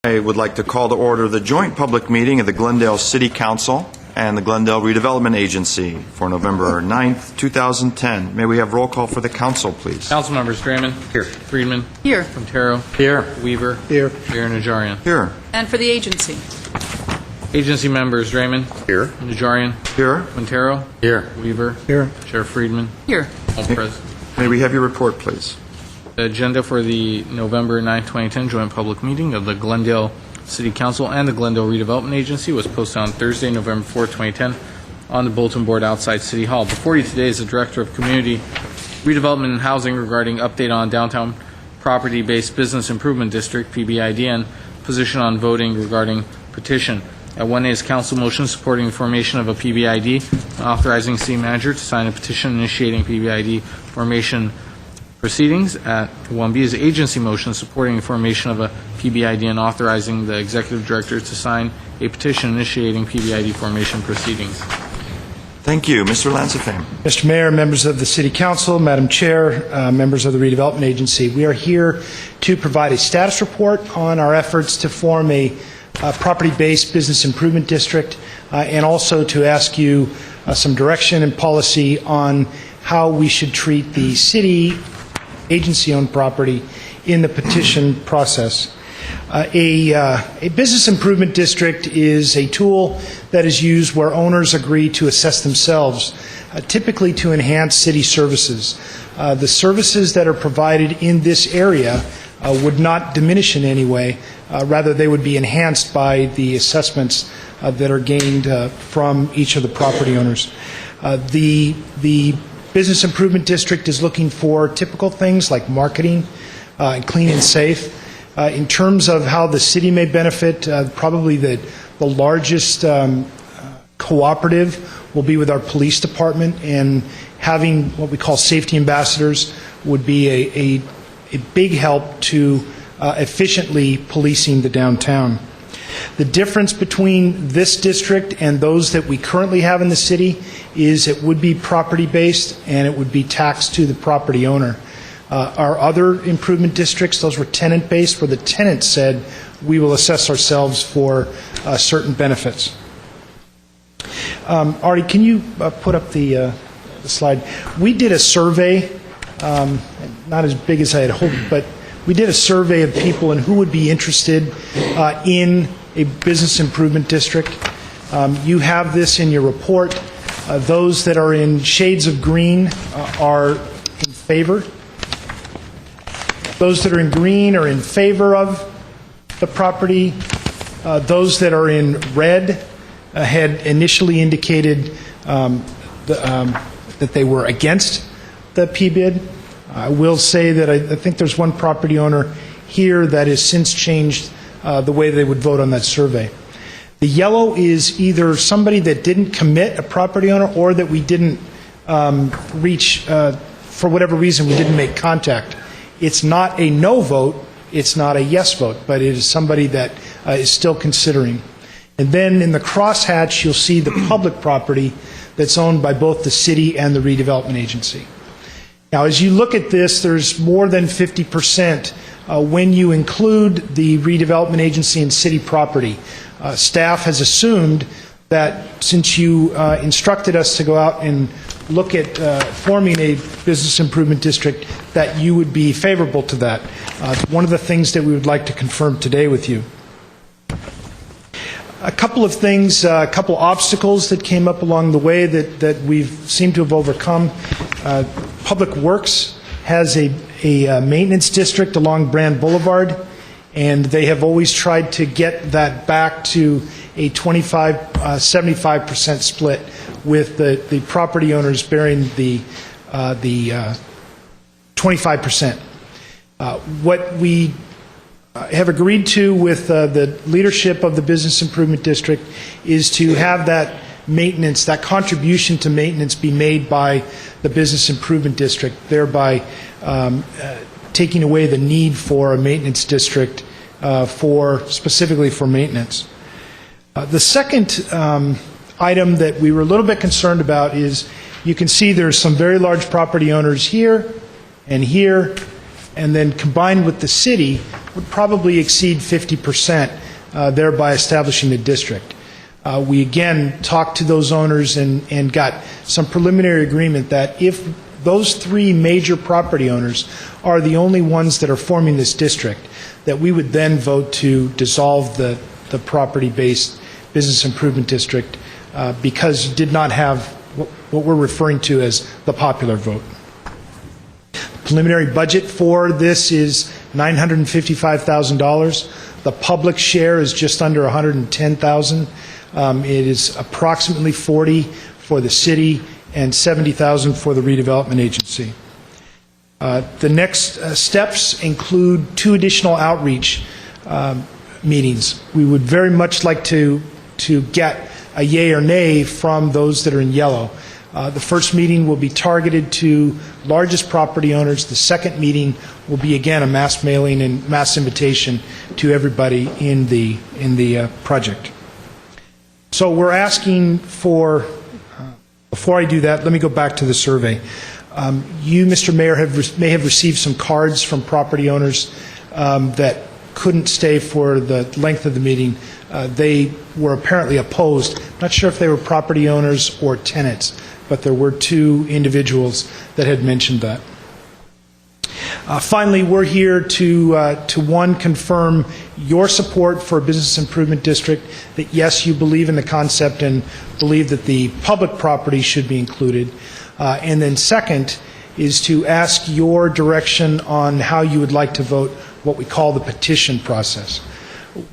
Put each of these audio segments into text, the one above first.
I would like to call to order the joint public meeting of the Glendale City Council and the Glendale Redevelopment Agency for November 9th, 2010. May we have roll call for the council, please? Council members: Draymond. Here. Friedman. Here. Quintero. Here. Weaver. Here. Mayor Najarian. Here. And for the agency. Agency members: Draymond. Here. Najarian. Here. Quintero. Here. Weaver. Here. Chair Friedman. Here. All present. May we have your report, please? The agenda for the November 9, 2010 joint public meeting of the Glendale City Council and the Glendale Redevelopment Agency was posted on Thursday, November 4, 2010 on the bulletin board outside City Hall. Before you today is the Director of Community Redevelopment and Housing regarding update on downtown property-based business improvement district, PBID, and position on voting regarding petition. At 1A is council motion supporting the formation of a PBID and authorizing city manager to sign a petition initiating PBID formation proceedings. At 1B is agency motion supporting the formation of a PBID and authorizing the executive director to sign a petition initiating PBID formation proceedings. Thank you. Mr. Lansifame. Mr. Mayor, members of the City Council, Madam Chair, members of the Redevelopment Agency, we are here to provide a status report on our efforts to form a property-based business improvement district and also to ask you some direction and policy on how we should treat the city agency-owned property in the petition process. A business improvement district is a tool that is used where owners agree to assess themselves, typically to enhance city services. The services that are provided in this area would not diminish in any way. Rather, they would be enhanced by the assessments that are gained from each of the property owners. The Business Improvement District is looking for typical things like marketing and clean and safe. In terms of how the city may benefit, probably the largest cooperative will be with our police department, and having what we call safety ambassadors would be a big help to efficiently policing the downtown. The difference between this district and those that we currently have in the city is it would be property-based and it would be taxed to the property owner. Our other improvement districts, those were tenant-based, where the tenant said, we will assess ourselves for certain benefits. Artie, can you put up the slide? We did a survey, not as big as I had hoped, but we did a survey of people and who would be interested in a business improvement district. You have this in your report. Those that are in shades of green are in favor. Those that are in green are in favor of the property. Those that are in red had initially indicated that they were against the PBID. I will say that I think there's one property owner here that has since changed the way they would vote on that survey. The yellow is either somebody that didn't commit, a property owner, or that we didn't reach, for whatever reason, we didn't make contact. It's not a no vote, it's not a yes vote, but it is somebody that is still considering. And then in the crosshatch, you'll see the public property that's owned by both the city and the redevelopment agency. Now, as you look at this, there's more than 50% when you include the redevelopment agency and city property. Staff has assumed that since you instructed us to go out and look at forming a business improvement district, that you would be favorable to that. One of the things that we would like to confirm today with you. A couple of things, a couple obstacles that came up along the way that we've seemed to have overcome. Public Works has a maintenance district along Brand Boulevard, and they have always tried to get that back to a 75% split, with the property owners bearing the 25%. What we have agreed to with the leadership of the Business Improvement District is to have that maintenance, that contribution to maintenance, be made by the Business Improvement District, thereby taking away the need for a maintenance district specifically for maintenance. The second item that we were a little bit concerned about is, you can see there's some very large property owners here, and then combined with the city, would probably exceed 50%, thereby establishing the district. We again talked to those owners and got some preliminary agreement that if those three major property owners are the only ones that are forming this district, that we would then vote to dissolve the property-based business improvement district because you did not have what we're referring to as the popular vote. The preliminary budget for this is $955,000. The public share is just under $110,000. It is approximately $40,000 for the city and $70,000 for the redevelopment agency. The next steps include 2 additional outreach meetings. We would very much like to get a yay or nay from those that are in yellow. The first meeting will be targeted to largest property owners. The second meeting will be, again, a mass mailing and mass invitation to everybody in the project. So we're asking for, before I do that, let me go back to the survey. You, Mr. Mayor, may have received some cards from property owners that couldn't stay for the length of the meeting. They were apparently opposed. Not sure if they were property owners or tenants, but there were 2 individuals that had mentioned that. Finally, we're here to one, confirm your support for a business improvement district, that yes, you believe in the concept and believe that the public property should be included. And then second is to ask your direction on how you would like to vote what we call the petition process.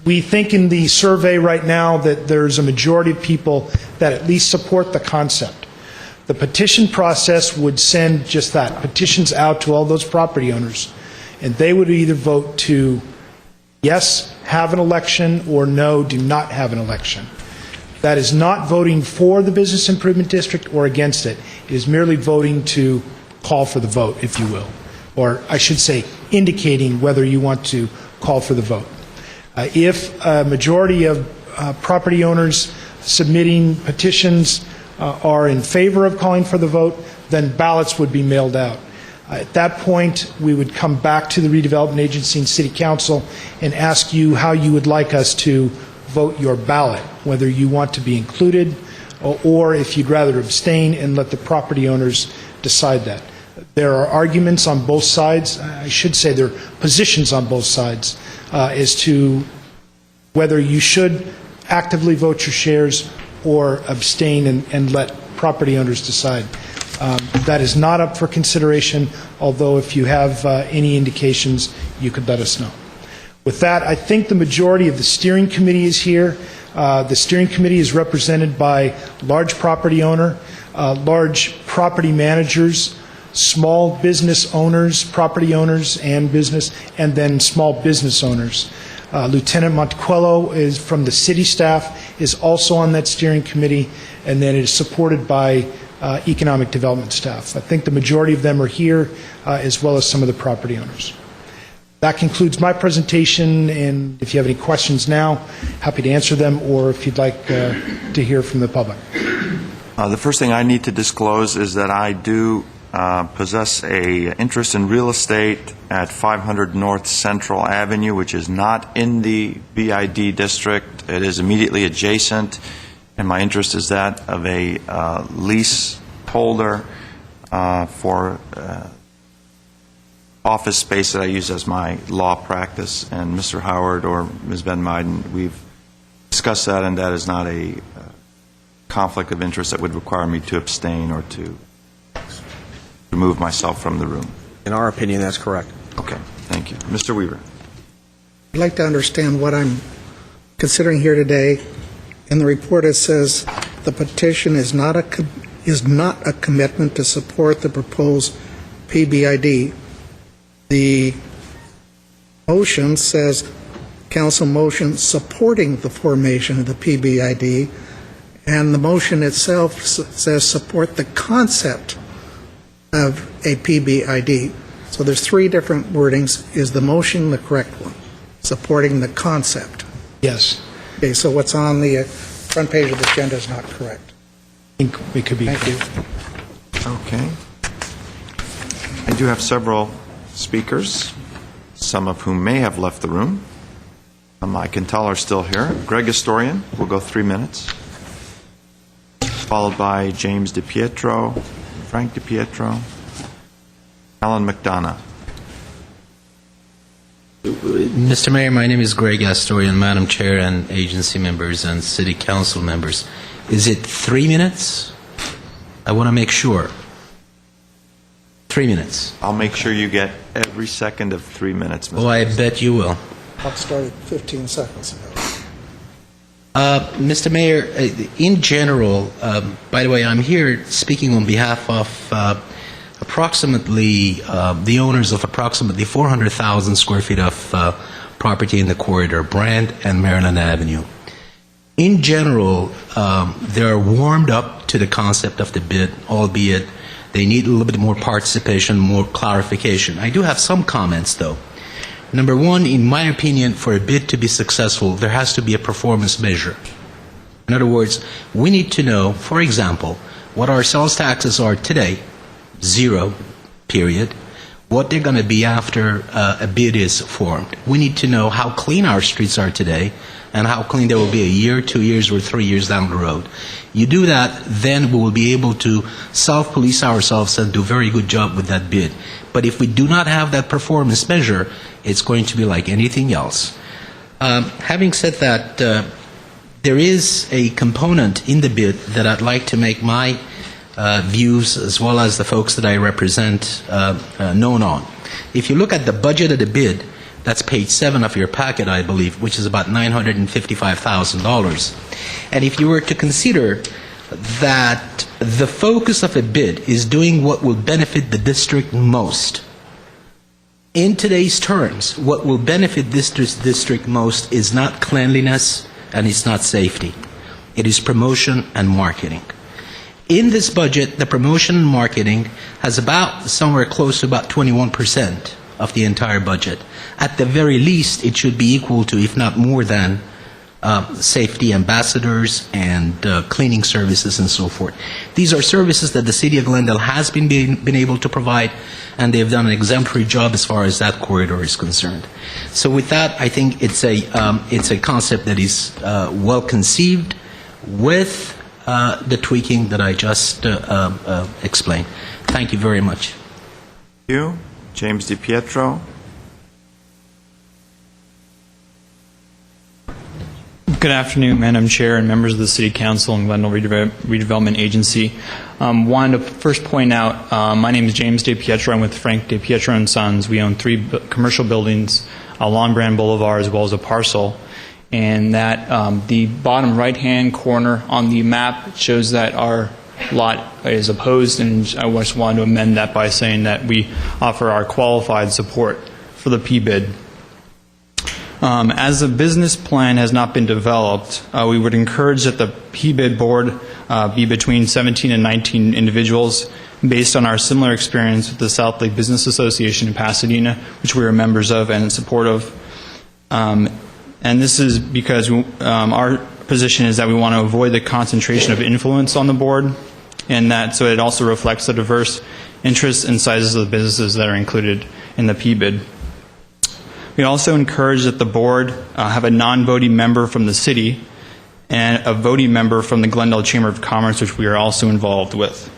We think in the survey right now that there's a majority of people that at least support the concept. The petition process would send just that, petitions out to all those property owners, and they would either vote to yes, have an election, or no, do not have an election. That is not voting for the business improvement district or against it. It is merely voting to call for the vote, if you will, or I should say indicating whether you want to call for the vote. If a majority of property owners submitting petitions are in favor of calling for the vote, then ballots would be mailed out. At that point, we would come back to the redevelopment agency and city council and ask you how you would like us to vote your ballot, whether you want to be included or if you'd rather abstain and let the property owners decide that. There are arguments on both sides. I should say there are positions on both sides as to whether you should actively vote your shares or abstain and let property owners decide. That is not up for consideration, although if you have any indications, you could let us know. With that, I think the majority of the steering committee is here. The steering committee is represented by large property owner, large property managers, small business owners, property owners and business, and then small business owners. Lieutenant Montequello is from the city staff, is also on that steering committee, and then it is supported by economic development staff. I think the majority of them are here, as well as some of the property owners. That concludes my presentation, and if you have any questions now, happy to answer them, or if you'd like to hear from the public. The first thing I need to disclose is that I do possess an interest in real estate at 500 North Central Avenue, which is not in the BID district. It is immediately adjacent, and my interest is that of a lease holder for office space that I use as my law practice. And Mr. Howard or Ms. Ben Meiden, we've discussed that, and that is not a conflict of interest that would require me to abstain or to remove myself from the room. In our opinion, that's correct. Okay, thank you. Mr. Weaver. I'd like to understand what I'm considering here today. In the report, it says the petition is not a commitment to support the proposed PBID. The motion says council motion supporting the formation of the PBID, and the motion itself says support the concept of a PBID. So there's 3 different wordings. Is the motion the correct one? Supporting the concept. Yes. Okay, so what's on the front page of the agenda is not correct. I think it could be. Thank you. Okay. I do have several speakers. some of whom may have left the room. I can tell are still here. Greg Historian will go 3 minutes, followed by James DiPietro, Frank DiPietro, Alan McDonough. Mr. Mayor, my name is Greg Astorian, Madam Chair and agency members and City Council members. Is it 3 minutes? I want to make sure. 3 minutes. I'll make sure you get every second of 3 minutes, Mr. Oh, I bet you will. Clock started 15 seconds ago. Mr. Mayor, in general, by the way, I'm here speaking on behalf of approximately the owners of approximately 400,000 square feet of property in the corridor, Brand and Maryland Avenue. In general, they're warmed up to the concept of the bid, albeit they need a little bit more participation, more clarification. I do have some comments, though. Number one, in my opinion, for a bid to be successful, there has to be a performance measure. In other words, we need to know, for example, what our sales taxes are today, 0, period, what they're going to be after a bid is formed. We need to know how clean our streets are today and how clean they will be a year, 2 years, or 3 years down the road. You do that, then we will be able to self-police ourselves and do a very good job with that bid. But if we do not have that performance measure, it's going to be like anything else. Having said that, there is a component in the bid that I'd like to make my views, as well as the folks that I represent, known on. If you look at the budget of the bid, that's page 7 of your packet, I believe, which is about $955,000. And if you were to consider that the focus of a bid is doing what will benefit the district most, in today's terms, what will benefit this district most is not cleanliness and it's not safety. It is promotion and marketing. In this budget, the promotion and marketing has about somewhere close to about 21% of the entire budget. At the very least, it should be equal to, if not more than, safety ambassadors and cleaning services and so forth. These are services that the City of Glendale has been able to provide, and they've done an exemplary job as far as that corridor is concerned. So with that, I think it's a concept that is well conceived with the tweaking that I just explained. Thank you very much. Thank you. James DiPietro. Good afternoon, Madam Chair and members of the City Council and Glendale Redevelopment Agency. Wanted to first point out, my name is James DiPietro. I'm with Frank DiPietro & Sons. We own 3 commercial buildings along Brand Boulevard as well as a parcel. And that the bottom right-hand corner on the map shows that our lot is opposed, and I just wanted to amend that by saying that we offer our qualified support for the P-bid. As the business plan has not been developed, we would encourage that the P-bid board be between 17 and 19 individuals based on our similar experience with the South Lake Business Association in Pasadena, which we are members of and in support of. And this is because our position is that we want to avoid the concentration of influence on the board, and that so it also reflects the diverse interests and sizes of the businesses that are included in the P-bid. We also encourage that the board have a non-voting member from the city and a voting member from the Glendale Chamber of Commerce, which we are also involved with.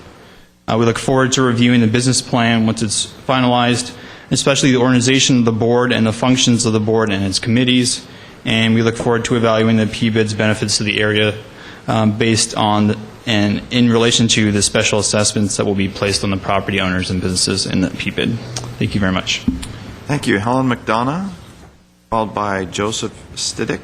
We look forward to reviewing the business plan once it's finalized, especially the organization of the board and the functions of the board and its committees, and we look forward to evaluating the P-bid's benefits to the area based on and in relation to the special assessments that will be placed on the property owners and businesses in the P-bid. Thank you very much. Thank you. Helen McDonough, followed by Joseph Stidick.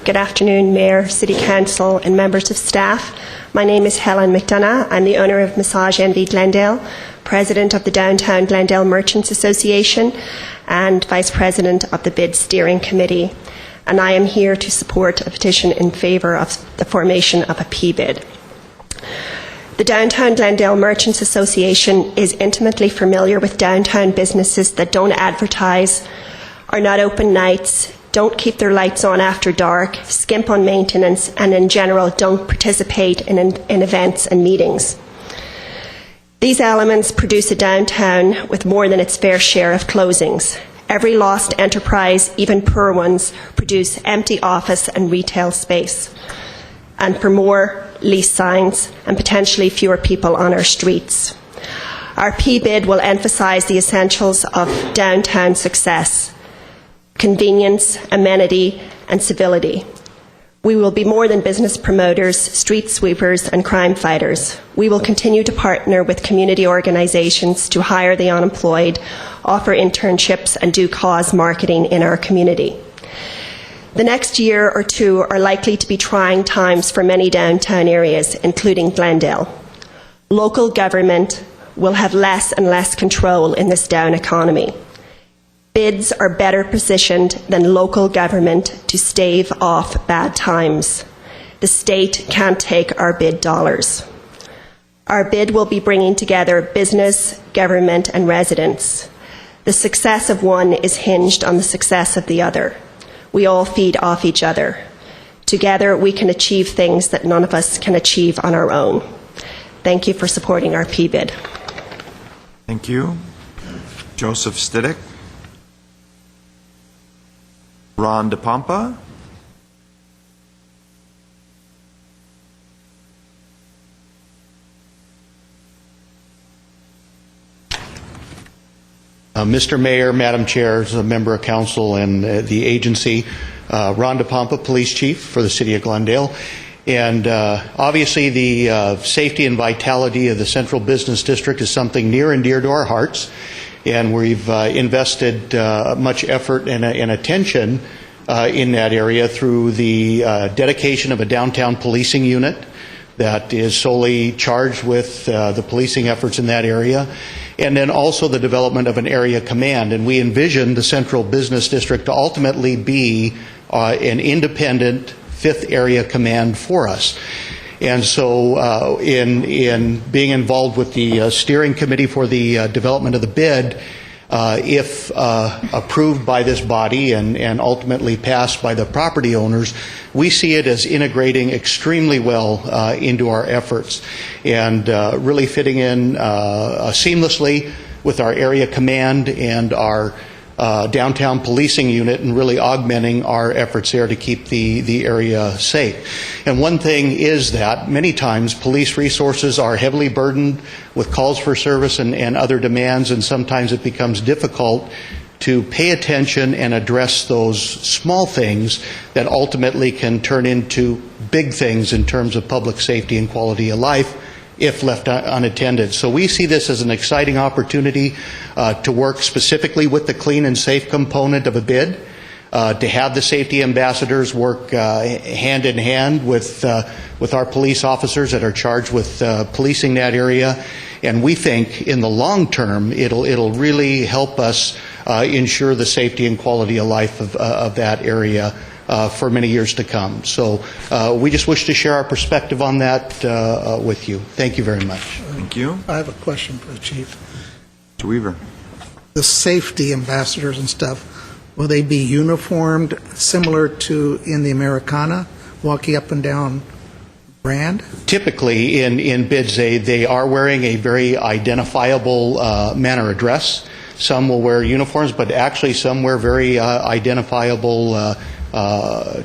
Good afternoon, Mayor, City Council, and members of staff. My name is Helen McDonough. I'm the owner of Massage Envy Glendale, President of the Downtown Glendale Merchants Association, and Vice President of the Bid Steering Committee. And I am here to support a petition in favour of the formation of a P-bid. The Downtown Glendale Merchants Association is intimately familiar with downtown businesses that don't advertise, are not open nights, don't keep their lights on after dark, skimp on maintenance, and in general don't participate in events and meetings. These elements produce a downtown with more than its fair share of closings. Every lost enterprise, even poor ones, produce empty office and retail space, and for more lease signs and potentially fewer people on our streets. Our P-bid will emphasise the essentials of downtown success: convenience, amenity, and civility. We will be more than business promoters, street sweepers, and crime fighters. We will continue to partner with community organisations to hire the unemployed, offer internships, and do cause marketing in our community. The next year or two are likely to be trying times for many downtown areas, including Glendale. Local government will have less and less control in this down economy. Bids are better positioned than local government to stave off bad times. The state can't take our bid dollars. Our bid will be bringing together business, government, and residents. The success of one is hinged on the success of the other. We all feed off each other. Together, we can achieve things that none of us can achieve on our own. Thank you for supporting our P-bid. Thank you. Joseph Stidick. Ron DePompa. Mr. Mayor, Madam Chair, as a member of council and the agency, Ron DePompa, Police Chief for the City of Glendale. And obviously the safety and vitality of the Central Business District is something near and dear to our hearts. And we've invested much effort and attention in that area through the dedication of a downtown policing unit that is solely charged with the policing efforts in that area, and then also the development of an area command. And we envision the Central Business District to ultimately be an independent fifth area command for us. And so in being involved with the steering committee for the development of the bid, if approved by this body and ultimately passed by the property owners, we see it as integrating extremely well into our efforts and really fitting in seamlessly with our area command and our downtown policing unit, and really augmenting our efforts there to keep the area safe. And one thing is that many times police resources are heavily burdened with calls for service and other demands, and sometimes it becomes difficult to pay attention and address those small things that ultimately can turn into big things in terms of public safety and quality of life if left unattended. So we see this as an exciting opportunity to work specifically with the clean and safe component of a bid, to have the safety ambassadors work hand in hand with our police officers that are charged with policing that area. And we think in the long term it'll really help us ensure the safety and quality of life of that area for many years to come. So we just wish to share our perspective on that with you. Thank you very much. Thank you. I have a question for the chief. Mr. Weaver. The safety ambassadors and stuff, will they be uniformed similar to in the Americana, walking up and down brand? Typically in bids they are wearing a very identifiable manner of dress. Some will wear uniforms, but actually some wear very identifiable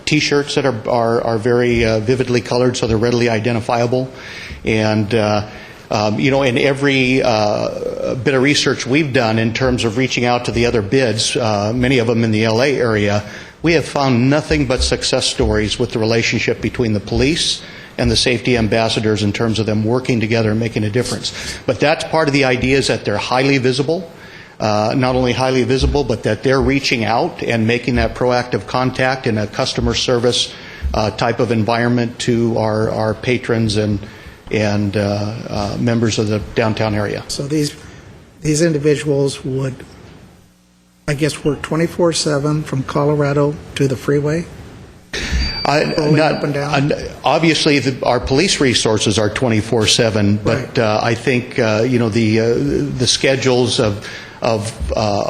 T-shirts that are very vividly colored, so they're readily identifiable. And in every bit of research we've done in terms of reaching out to the other bids, many of them in the LA area, we have found nothing but success stories with the relationship between the police and the safety ambassadors in terms of them working together and making a difference. But that's part of the idea, is that they're highly visible. Not only highly visible, but that they're reaching out and making that proactive contact in a customer service type of environment to our patrons and members of the downtown area. So these individuals would, I guess, work 24/7 from Colorado to the freeway? Up and down? Obviously, our police resources are 24/7, but I think the schedules of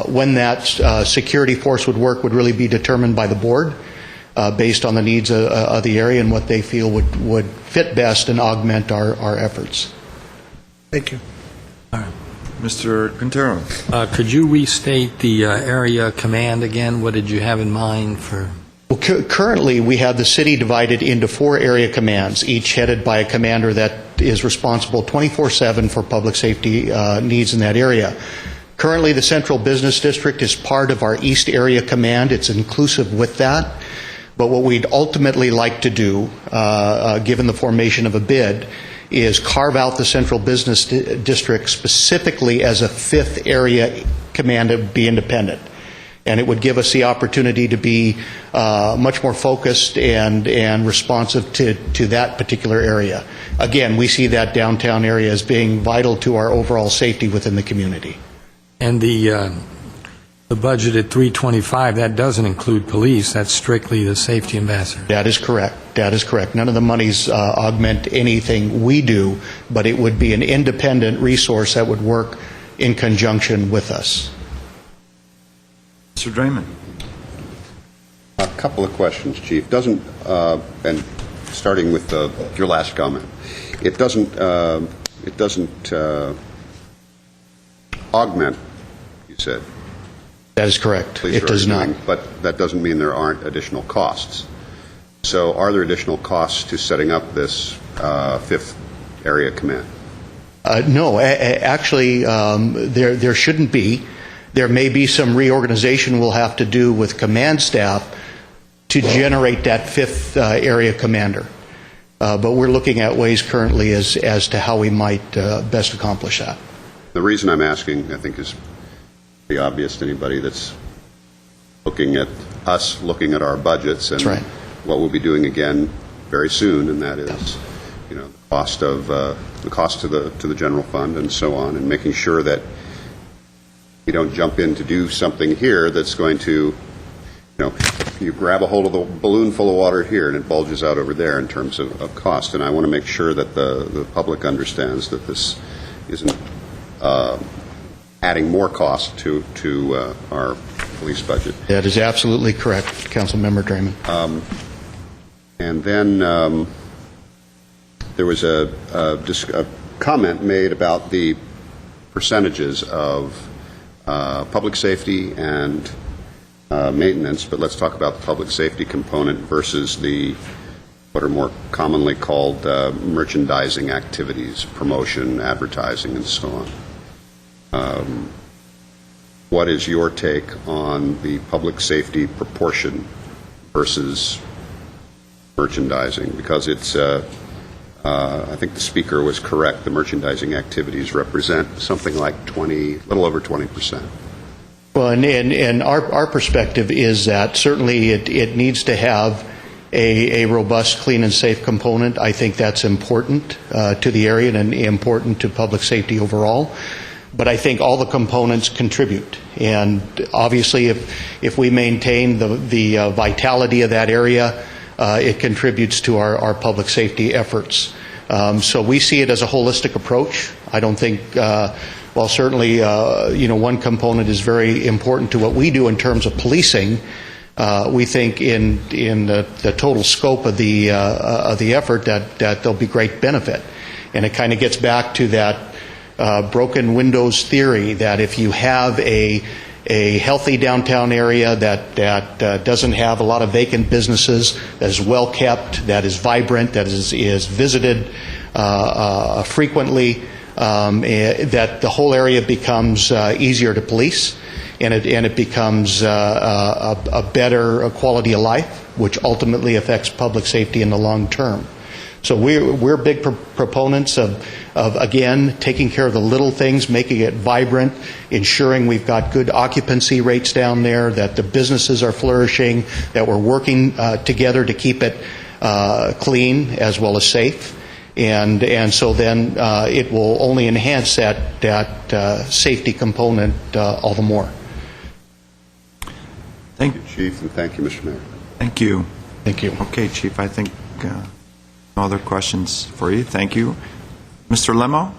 when that security force would work would really be determined by the board based on the needs of the area and what they feel would fit best and augment our efforts. Thank you. Mr. Quintero. Could you restate the area command again? What did you have in mind for? Well, currently, we have the city divided into 4 area commands, each headed by a commander that is responsible 24/7 for public safety needs in that area. Currently, the Central Business District is part of our East Area Command. It's inclusive with that. But what we'd ultimately like to do, given the formation of a bid, is carve out the Central Business District specifically as a 5th area command to be independent. And it would give us the opportunity to be much more focused and responsive to that particular area. Again, we see that downtown area as being vital to our overall safety within the community. And the budget at 325, that doesn't include police. That's strictly the safety ambassador. That is correct. That is correct. None of the monies augment anything we do, but it would be an independent resource that would work in conjunction with us. Mr. Draymond. A couple of questions, Chief. Doesn't, and starting with your last comment, it doesn't augment, you said. That is correct. Police It does are not. doing, but that doesn't mean there aren't additional costs. So are there additional costs to setting up this 5th area command? No, actually, there shouldn't be. There may be some reorganization we'll have to do with command staff to generate that 5th area commander. But we're looking at ways currently as to how we might best accomplish that. The reason I'm asking, I think, is pretty obvious to anybody that's looking at us, looking at our budgets, and That's right. what we'll be doing again very soon, and that is, the cost of the cost to the general fund and so on, and making sure that you don't jump in to do something here that's going to, you grab a hold of the balloon full of water here and it bulges out over there in terms of cost. And I want to make sure that the public understands that this isn't adding more cost to our police budget. That is absolutely correct, Councilmember Draymond. And then there was a comment made about the percentages of public safety and maintenance, but let's talk about the public safety component versus what are more commonly called merchandising activities, promotion, advertising, and so on. What is your take on the public safety proportion versus merchandising? Because it's, I think the speaker was correct, the merchandising activities represent something like a little over 20%. Well, and our perspective is that certainly it needs to have a robust, clean, and safe component. I think that's important to the area and important to public safety overall. But I think all the components contribute. And obviously, if we maintain the vitality of that area, it contributes to our public safety efforts. So we see it as a holistic approach. I don't think, while certainly, one component is very important to what we do in terms of policing, we think in the total scope of the effort that there'll be great benefit. And it kind of gets back to that broken windows theory, that if you have a healthy downtown area that doesn't have a lot of vacant businesses, that is well kept, that is vibrant, that is visited frequently, that the whole area becomes easier to police, and it becomes a better quality of life, which ultimately affects public safety in the long term. So we're big proponents of again, taking care of the little things, making it vibrant, ensuring we've got good occupancy rates down there, that the businesses are flourishing, that we're working together to keep it clean as well as safe. And so then it will only enhance that safety component all the more. Thank you, Chief, and thank you, Mr. Mayor. Thank you. Thank you. Okay, Chief, I think no other questions for you. Thank you. Mr. Lemo?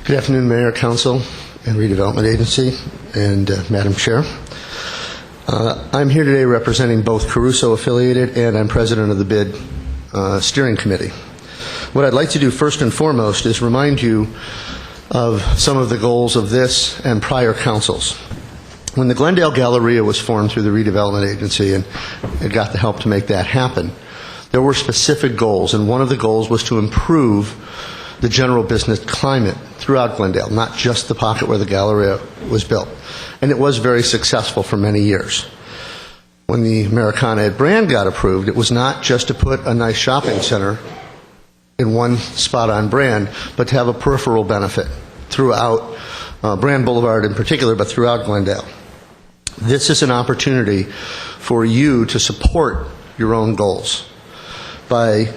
Good afternoon, Mayor, Council, and Redevelopment Agency, and Madam Chair. I'm here today representing both Caruso Affiliated, and I'm president of the bid steering committee. What I'd like to do first and foremost is remind you of some of the goals of this and prior councils. When the Glendale Galleria was formed through the Redevelopment Agency, and it got the help to make that happen, there were specific goals, and one of the goals was to improve the general business climate throughout Glendale, not just the pocket where the Galleria was built. And it was very successful for many years. When the Americana at Brand got approved, it was not just to put a nice shopping center in one spot on Brand, but to have a peripheral benefit throughout Brand Boulevard in particular, but throughout Glendale. This is an opportunity for you to support your own goals by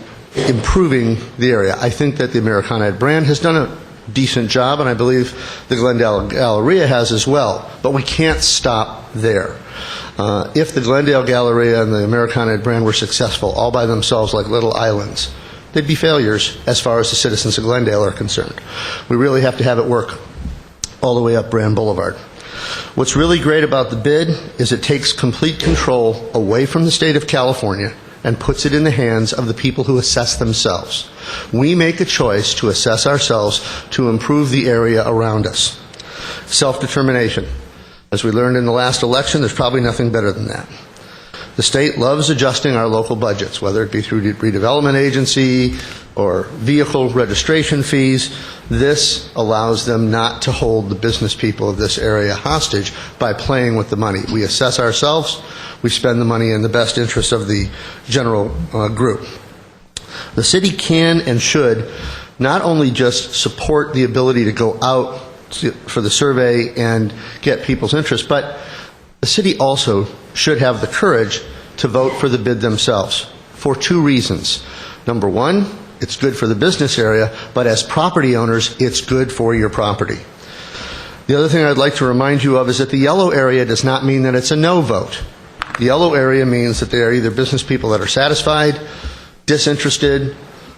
improving the area. I think that the Americana at Brand has done a decent job, and I believe the Glendale Galleria has as well, but we can't stop there. If the Glendale Galleria and the Americana at Brand were successful all by themselves like little islands, they'd be failures as far as the citizens of Glendale are concerned. We really have to have it work all the way up Brand Boulevard. What's really great about the bid is it takes complete control away from the state of California and puts it in the hands of the people who assess themselves. We make a choice to assess ourselves to improve the area around us. Self-determination. As we learned in the last election, there's probably nothing better than that. The state loves adjusting our local budgets, whether it be through the Redevelopment Agency or vehicle registration fees. This allows them not to hold the business people of this area hostage by playing with the money. We assess ourselves, we spend the money in the best interest of the general group. The city can and should not only just support the ability to go out for the survey and get people's interest, but the city also should have the courage to vote for the bid themselves for two reasons. Number one, it's good for the business area, but as property owners, it's good for your property. The other thing I'd like to remind you of is that the yellow area does not mean that it's a no vote. The yellow area means that they are either business people that are satisfied, disinterested,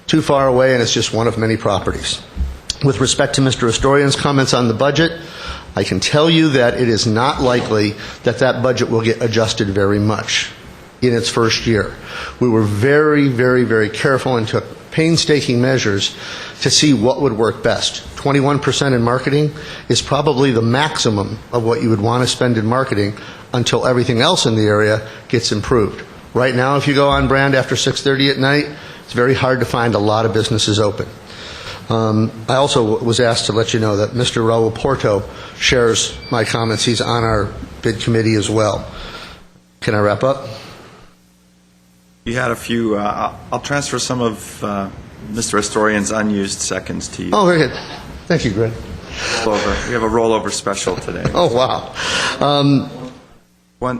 too far away, and it's just one of many properties. With respect to Mr. Astorian's comments on the budget, I can tell you that it is not likely that that budget will get adjusted very much in its first year. We were very, very, very careful and took painstaking measures to see what would work best. 21% in marketing is probably the maximum of what you would want to spend in marketing until everything else in the area gets improved. Right now, if you go on Brand after 6:30 at night, it's very hard to find a lot of businesses open. I also was asked to let you know that Mr. Raul Porto shares my comments. He's on our bid committee as well. Can I wrap up? You had a few. I'll transfer some of Mr. Astorian's unused seconds to you. Oh, very good. Thank you, Greg. We have a rollover special today. Oh, wow.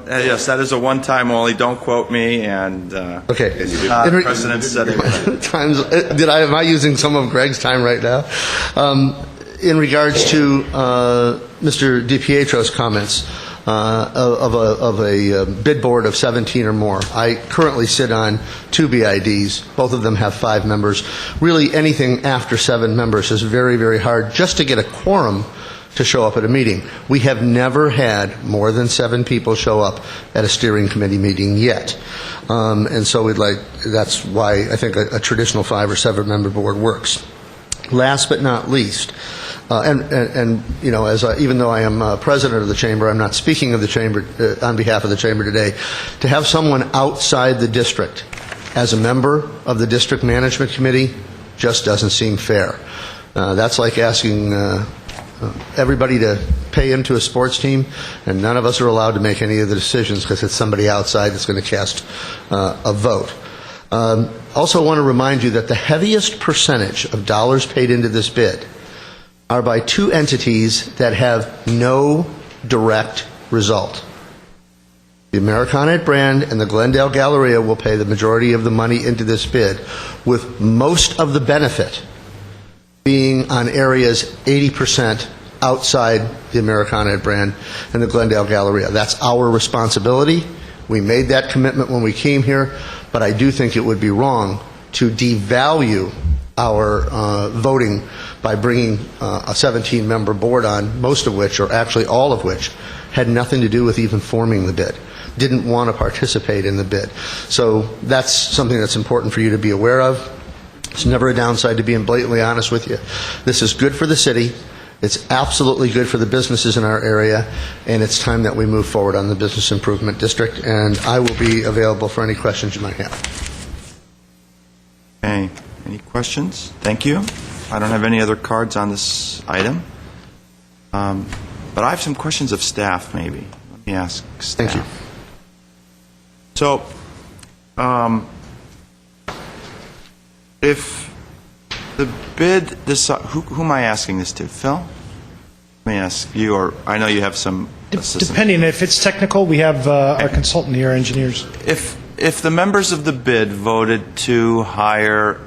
Yes, that is a one-time only. Don't quote me. And okay. The president said it. Am I using some of Greg's time right now? In regards to Mr. DiPietro's comments of a bid board of 17 or more, I currently sit on 2 BIDs. Both of them have 5 members. Really, anything after 7 members is very, very hard just to get a quorum to show up at a meeting. We have never had more than 7 people show up at a steering committee meeting yet. And so that's why I think a traditional 5 or 7 member board works. Last but not least, and you know, even though I am president of the chamber, I'm not speaking of the chamber on behalf of the chamber today. To have someone outside the district as a member of the district management committee just doesn't seem fair. That's like asking everybody to pay into a sports team, and none of us are allowed to make any of the decisions because it's somebody outside that's going to cast a vote. Also want to remind you that the heaviest percentage of dollars paid into this bid are by 2 entities that have no direct result. The Americana at Brand and the Glendale Galleria will pay the majority of the money into this bid, with most of the benefit being on areas 80% outside the Americana at Brand and the Glendale Galleria. That's our responsibility. We made that commitment when we came here, but I do think it would be wrong to devalue our voting by bringing a 17-member board on, most of which, or actually all of which, had nothing to do with even forming the bid. didn't want to participate in the bid. So that's something that's important for you to be aware of. It's never a downside to being blatantly honest with you. This is good for the city. It's absolutely good for the businesses in our area, and it's time that we move forward on the business improvement district, and I will be available for any questions you might have. Okay, any questions? Thank you. I don't have any other cards on this item. But I have some questions of staff, maybe. Let me ask staff. Thank you. So, if the bid, who am I asking this to? Phil? Let me ask you, or I know you have some assistance. Depending, if it's technical, we have our consultant here, engineers. If the members of the bid voted to hire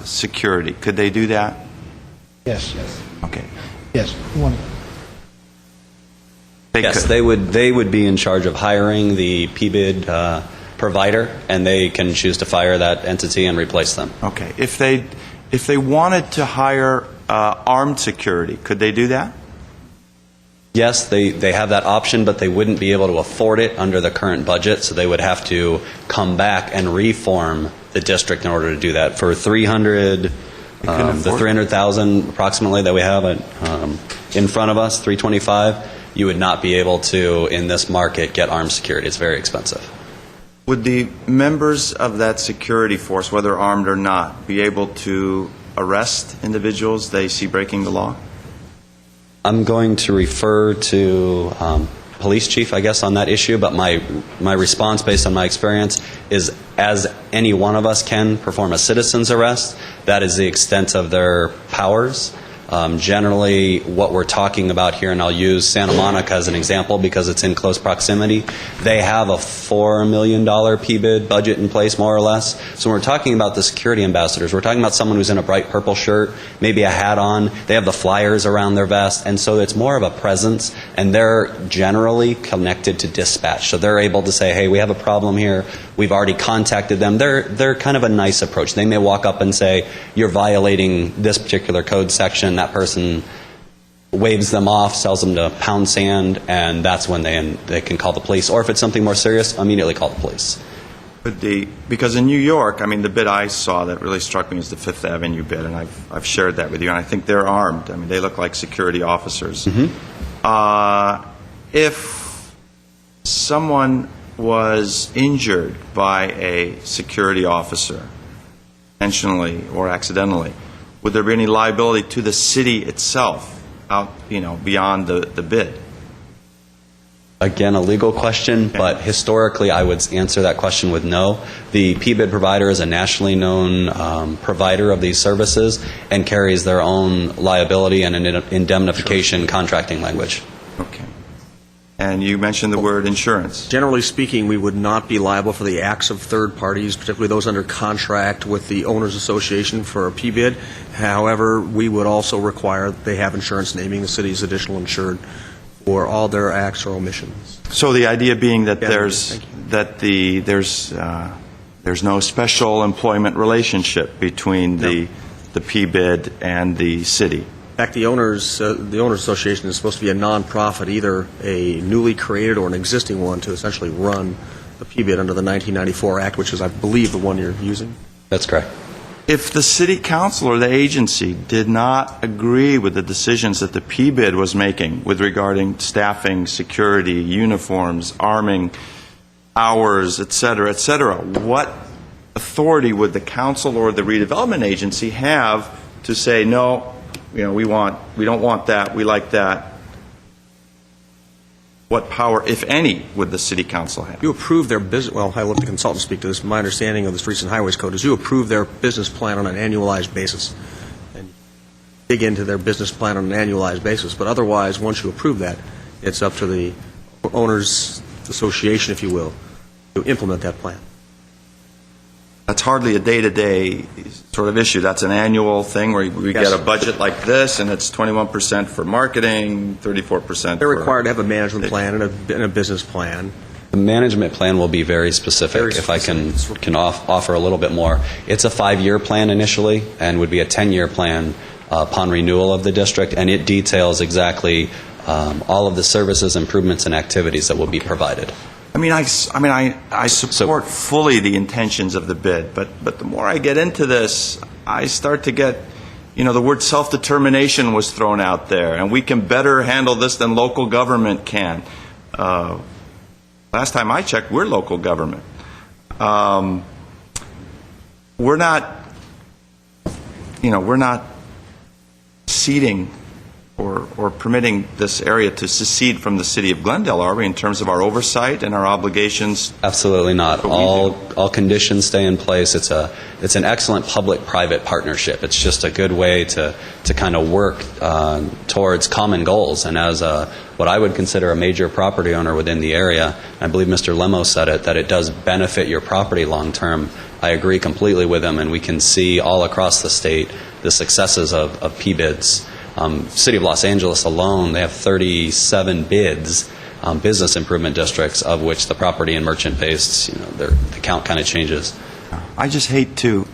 security, could they do that? Yes. Okay. Yes. You want to- Yes, they would be in charge of hiring the PBID provider, and they can choose to fire that entity and replace them. Okay. If they wanted to hire armed security, could they do that? Yes, they have that option, but they wouldn't be able to afford it under the current budget, so they would have to come back and reform the district in order to do that. For 300, the 300,000 approximately that we have in front of us, 325, you would not be able to, in this market, get armed security. It's very expensive. Would the members of that security force, whether armed or not, be able to arrest individuals they see breaking the law? I'm going to refer to police chief, I guess, on that issue, but my response based on my experience is, as any one of us can perform a citizen's arrest, that is the extent of their powers. Generally, what we're talking about here, and I'll use Santa Monica as an example because it's in close proximity, they have a $4 million PBID budget in place, more or less. So when we're talking about the security ambassadors, we're talking about someone who's in a bright purple shirt, maybe a hat on, they have the flyers around their vest, and so it's more of a presence, and they're generally connected to dispatch. So they're able to say, hey, we have a problem here, we've already contacted them. They're kind of a nice approach. They may walk up and say, you're violating this particular code section. That person waves them off, sells them to pound sand, and that's when they can call the police. Or if it's something more serious, immediately call the police. Because in New York, I mean, the bid I saw that really struck me is the Fifth Avenue bid, and I've shared that with you, and I think they're armed. I mean, they look like security officers. Mm-hmm. If someone was injured by a security officer, intentionally or accidentally, would there be any liability to the city itself, beyond the bid? Again, a legal question, but historically I would answer that question with no. The PBID provider is a nationally known provider of these services and carries their own liability and an indemnification contracting language. Okay. And you mentioned the word insurance. Generally speaking, we would not be liable for the acts of third parties, particularly those under contract with the Owners Association for a PBID. However, we would also require that they have insurance naming the city's additional insured for all their acts or omissions. So the idea being that Yeah, there's no special employment relationship between the PBID and the city. In fact, the Owners Association is supposed to be a nonprofit, either a newly created or an existing one, to essentially run the PBID under the 1994 Act, which is, I believe, the one you're using. That's correct. If the city council or the agency did not agree with the decisions that the PBID was making with regarding staffing, security, uniforms, arming, hours, et cetera, what authority would the council or the redevelopment agency have to say, no, we don't want that, we like that? What power, if any, would the city council have? You approve their business, well, I let the consultant speak to this. My understanding of the Streets and Highways Code is you approve their business plan on an annualized basis and dig into their business plan on an annualized basis. But otherwise, once you approve that, it's up to the Owners Association, if you will, to implement that plan. That's hardly a day-to-day sort of issue. That's an annual thing where we Yes. get a budget like this, and it's 21% for marketing, 34% They're required to have a management plan and a business plan. The management plan will be very specific. Very if I specific. can offer a little bit more. It's a 5-year plan initially and would be a 10-year plan upon renewal of the district, and it details exactly all of the services, improvements, and activities that will be provided. I support fully the intentions of the bid, but the more I get into this, I start to get, the word self-determination was thrown out there, and we can better handle this than local government can. Last time I checked, we're local government. We're not ceding or permitting this area to secede from the city of Glendale, are we, in terms of our oversight and our obligations? Absolutely not. All conditions stay in place. It's an excellent public-private partnership. It's just a good way to kind of work towards common goals. And as what I would consider a major property owner within the area, I believe Mr. Lemo said it, that it does benefit your property long term. I agree completely with him, and we can see all across the state the successes of PBIDs. City of Los Angeles alone, they have 37 bids, business improvement districts, of which the property and merchant-based, the count kind of changes. I just hate to,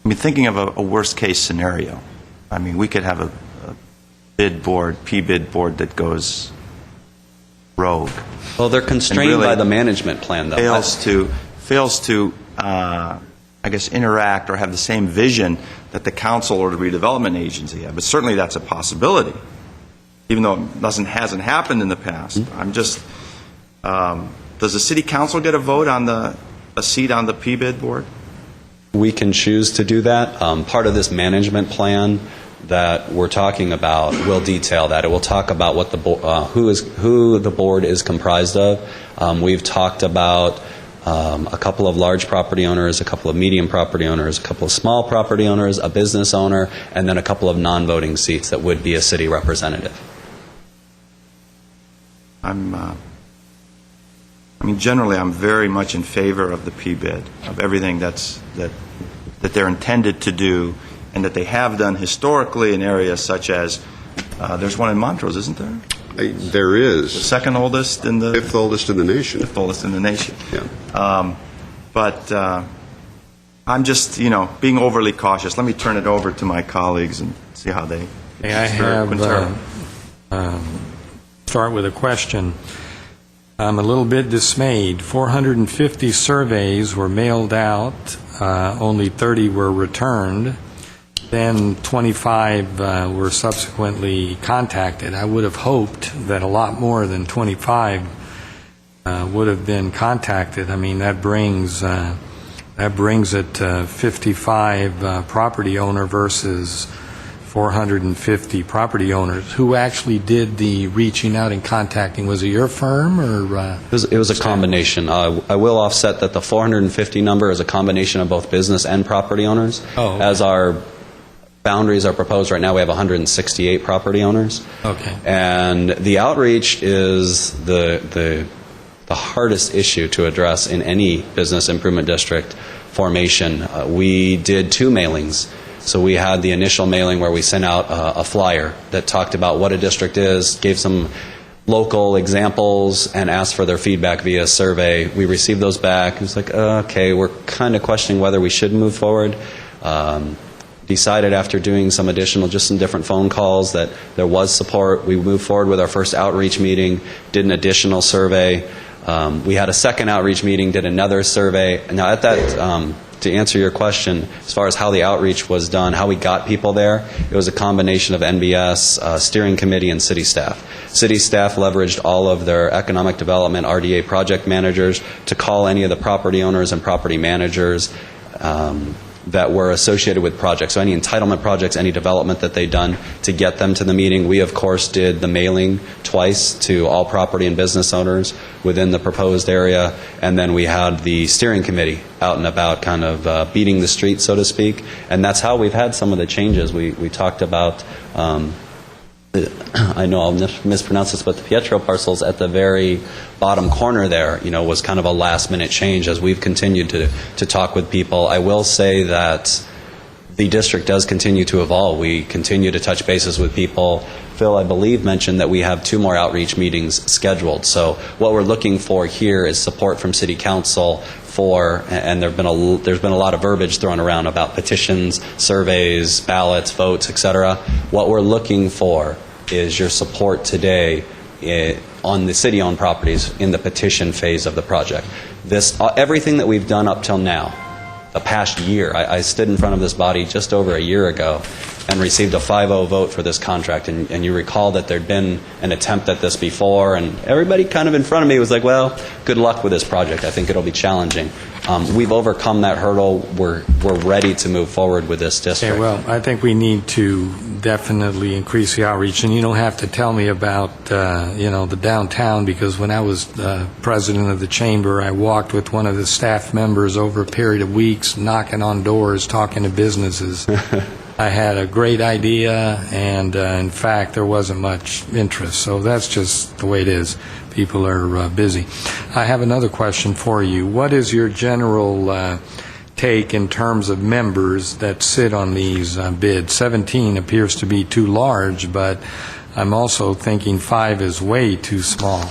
thinking of a worst-case scenario. We could have a bid board, PBID board that goes rogue. Well, they're constrained really by the management plan, though. Fails to interact or have the same vision that the council or the redevelopment agency have. But certainly that's a possibility, even though it hasn't happened in the past. I'm just, does the city council get a vote on a seat on the PBID board? We can choose to do that. Part of this management plan that we're talking about will detail that. It will talk about what who the board is comprised of. We've talked about a couple of large property owners, a couple of medium property owners, a couple of small property owners, a business owner, and then a couple of non-voting seats that would be a city representative. Generally, I'm very much in favor of the PBID, of everything that they're intended to do, and that they have done historically in areas such as, there's one in Montrose, isn't there? There is. The second oldest in the... Fifth oldest in the nation. Fifth oldest in the nation. Yeah. But I'm just, being overly cautious. Let me turn it over to my colleagues and see how they... May I start with a question? I'm a little bit dismayed. 450 surveys were mailed out. Only 30 were returned. Then 25 were subsequently contacted. I would have hoped that a lot more than 25 would have been contacted. That brings it to 55 property owner versus 450 property owners. Who actually did the reaching out and contacting? Was it your firm or? It was a combination. I will offset that the 450 number is a combination of both business and property owners. Oh, okay. As our boundaries are proposed right now, we have 168 property owners. Okay. And the outreach is the hardest issue to address in any business improvement district formation. We did 2 mailings. So we had the initial mailing where we sent out a flyer that talked about what a district is, gave some local examples, and asked for their feedback via survey. We received those back. It was like, okay, we're kind of questioning whether we should move forward. Decided after doing some different phone calls that there was support. We moved forward with our first outreach meeting, did an additional survey. We had a second outreach meeting, did another survey. Now at that, to answer your question, as far as how the outreach was done, how we got people there, it was a combination of NBS, steering committee, and city staff. City staff leveraged all of their economic development RDA project managers to call any of the property owners and property managers that were associated with projects. So any entitlement projects, any development that they'd done, to get them to the meeting. We, of course, did the mailing twice to all property and business owners within the proposed area. And then we had the steering committee out and about, kind of beating the street, so to speak. And that's how we've had some of the changes. We talked about, I know I'll mispronounce this, but the Pietro parcels at the very bottom corner there, was kind of a last-minute change as we've continued to talk with people. I will say that the district does continue to evolve. We continue to touch bases with people. Phil, I believe, mentioned that we have 2 more outreach meetings scheduled. So what we're looking for here is support from City Council and there's been a lot of verbiage thrown around about petitions, surveys, ballots, votes, etc. What we're looking for is your support today on the city-owned properties in the petition phase of the project. Everything that we've done up till now, the past year, I stood in front of this body just over a year ago and received a 5-0 vote for this contract. And you recall that there'd been an attempt at this before, and everybody kind of in front of me was like, well, good luck with this project. I think it'll be challenging. We've overcome that hurdle. We're ready to move forward with this district. Okay, well, I think we need to definitely increase the outreach, and you don't have to tell me about, the downtown, because when I was president of the chamber, I walked with one of the staff members over a period of weeks, knocking on doors, talking to businesses. I had a great idea, and in fact, there wasn't much interest, so that's just the way it is. People are busy. I have another question for you. What is your general take in terms of members that sit on these bids? 17 appears to be too large, but I'm also thinking 5 is way too small.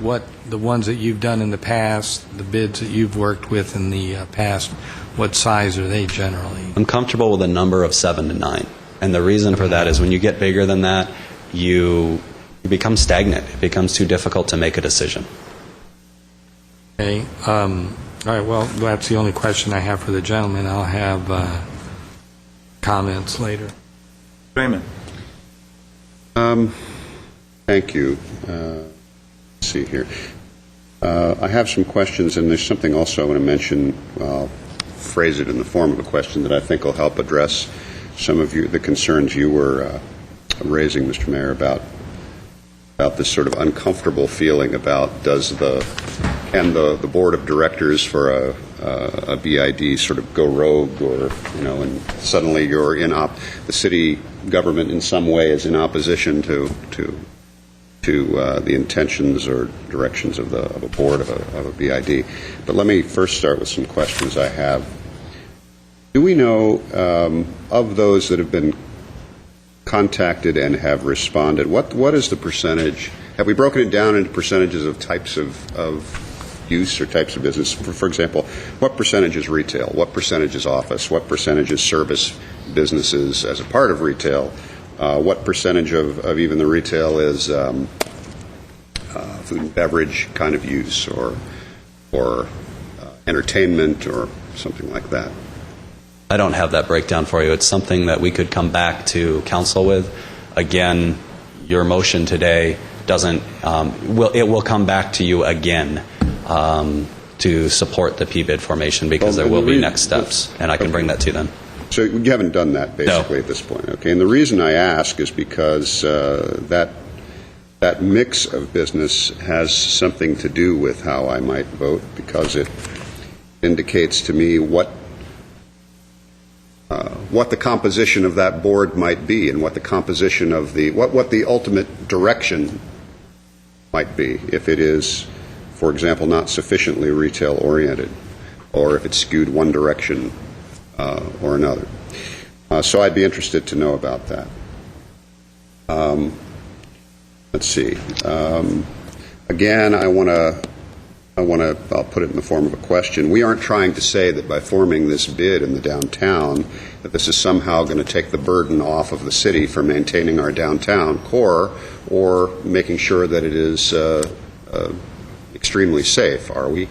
What the ones that you've done in the past, the bids that you've worked with in the past, what size are they generally? I'm comfortable with a number of 7 to 9. And the reason for that is when you get bigger than that, you become stagnant. It becomes too difficult to make a decision. Okay. All right, well, that's the only question I have for the gentleman. I'll have comments later. Raymond. Thank you. Let's see here. I have some questions, and there's something also I want to mention. I'll phrase it in the form of a question that I think will help address some of the concerns you were raising, Mr. Mayor, about this sort of uncomfortable feeling about can the board of directors for a BID sort of go rogue, or and suddenly you're the city government in some way is in opposition to the intentions or directions of a board of a BID. But let me first start with some questions I have. Do we know of those that have been contacted and have responded, what is the percentage? Have we broken it down into percentages of types of use or types of business? For example, what percentage is retail? What percentage is office? What percentage is service businesses as a part of retail? What percentage of even the retail is food and beverage kind of use, or entertainment, or something like that? I don't have that breakdown for you. It's something that we could come back to council with. Again, your motion today doesn't, it will come back to you again to support the P-bid formation, because there will be next steps, and I can bring that to them. So you haven't done that basically at this point, okay? And the reason I ask is because that mix of business has something to do with how I might vote, because it indicates to me what the composition of that board might be, and what the composition of what the ultimate direction might be, if it is, for example, not sufficiently retail oriented, or if it's skewed one direction or another. So I'd be interested to know about that. Let's see. Again, I'll put it in the form of a question. We aren't trying to say that by forming this bid in the downtown that this is somehow going to take the burden off of the city for maintaining our downtown core or making sure that it is extremely safe, are we?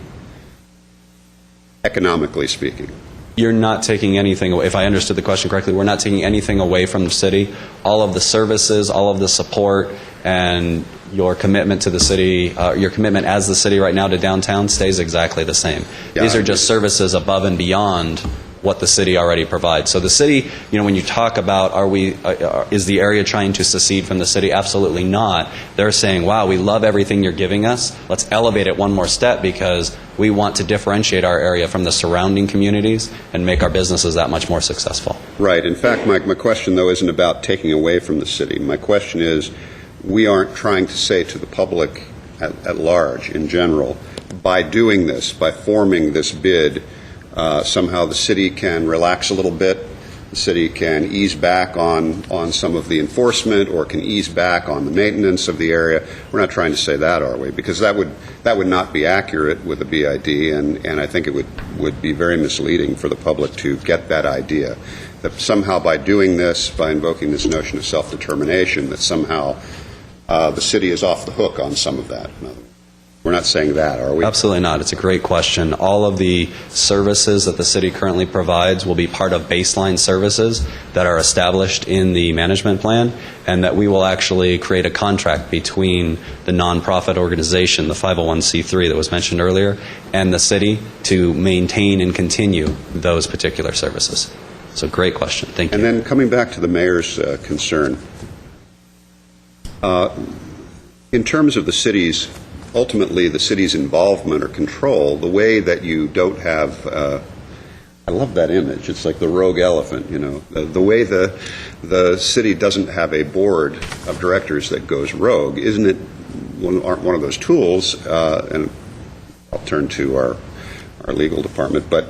Economically speaking. You're not taking anything away. If I understood the question correctly, we're not taking anything away from the city. All of the services, all of the support, and your commitment to the city, your commitment as the city right now to downtown stays exactly the same. Yeah, These are just services above and beyond what the city already provides. So the city, when you talk about is the area trying to secede from the city? Absolutely not. They're saying, wow, we love everything you're giving us. Let's elevate it one more step, because we want to differentiate our area from the surrounding communities and make our businesses that much more successful. Right. In fact, my question, though, isn't about taking away from the city. My question is, we aren't trying to say to the public at large, in general, by doing this, by forming this bid, somehow the city can relax a little bit, the city can ease back on some of the enforcement, or can ease back on the maintenance of the area. We're not trying to say that, are we? Because that would not be accurate with a BID, and I think it would be very misleading for the public to get that idea, that somehow by doing this, by invoking this notion of self-determination, that somehow the city is off the hook on some of that. We're not saying that, are we? Absolutely not. It's a great question. All of the services that the city currently provides will be part of baseline services that are established in the management plan, and that we will actually create a contract between the nonprofit organization, the 501c3 that was mentioned earlier, and the city to maintain and continue those particular services. So great question. Thank you. And then coming back to the mayor's concern, in terms of the city's ultimately the city's involvement or control, the way that you don't have, I love that image, it's like the rogue elephant, you know, the way the city doesn't have a board of directors that goes rogue, isn't it one of those tools, and I'll turn to our legal department, but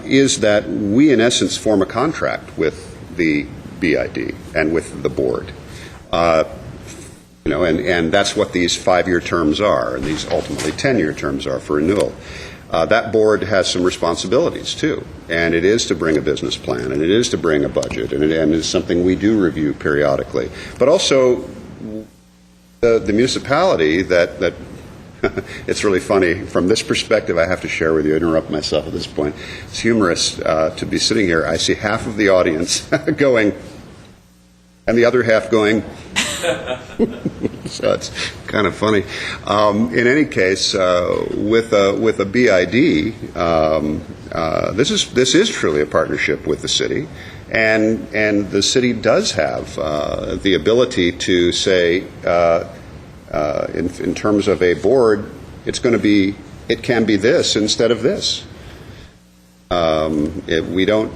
is that we in essence form a contract with the BID and with the board. You know, and that's what these 5-year terms are, and these ultimately 10-year terms are for renewal. That board has some responsibilities too, and it is to bring a business plan, and it is to bring a budget, and it's something we do review periodically. But also, the municipality that it's really funny from this perspective. I have to share with you. I interrupt myself at this point. It's humorous to be sitting here. I see half of the audience going, and the other half going. So it's kind of funny. In any case, with a BID, this is truly a partnership with the city, and the city does have the ability to say, in terms of a board, it can be this instead of this. They don't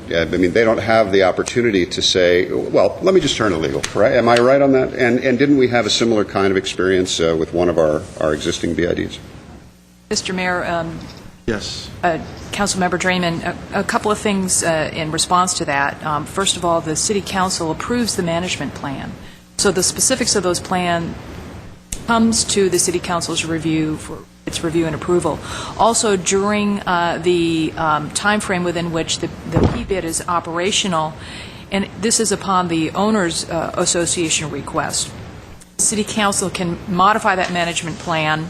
have the opportunity to say, well, let me just turn to legal, right? Am I right on that? And didn't we have a similar kind of experience with one of our existing BIDs? Mr. Mayor, Yes. Councilmember Draymond, a couple of things in response to that. First of all, the City Council approves the management plan. So the specifics of those plans comes to the City Council's review for its review and approval. Also, during the time frame within which the PBID is operational, and this is upon the Owners Association request, the City Council can modify that management plan,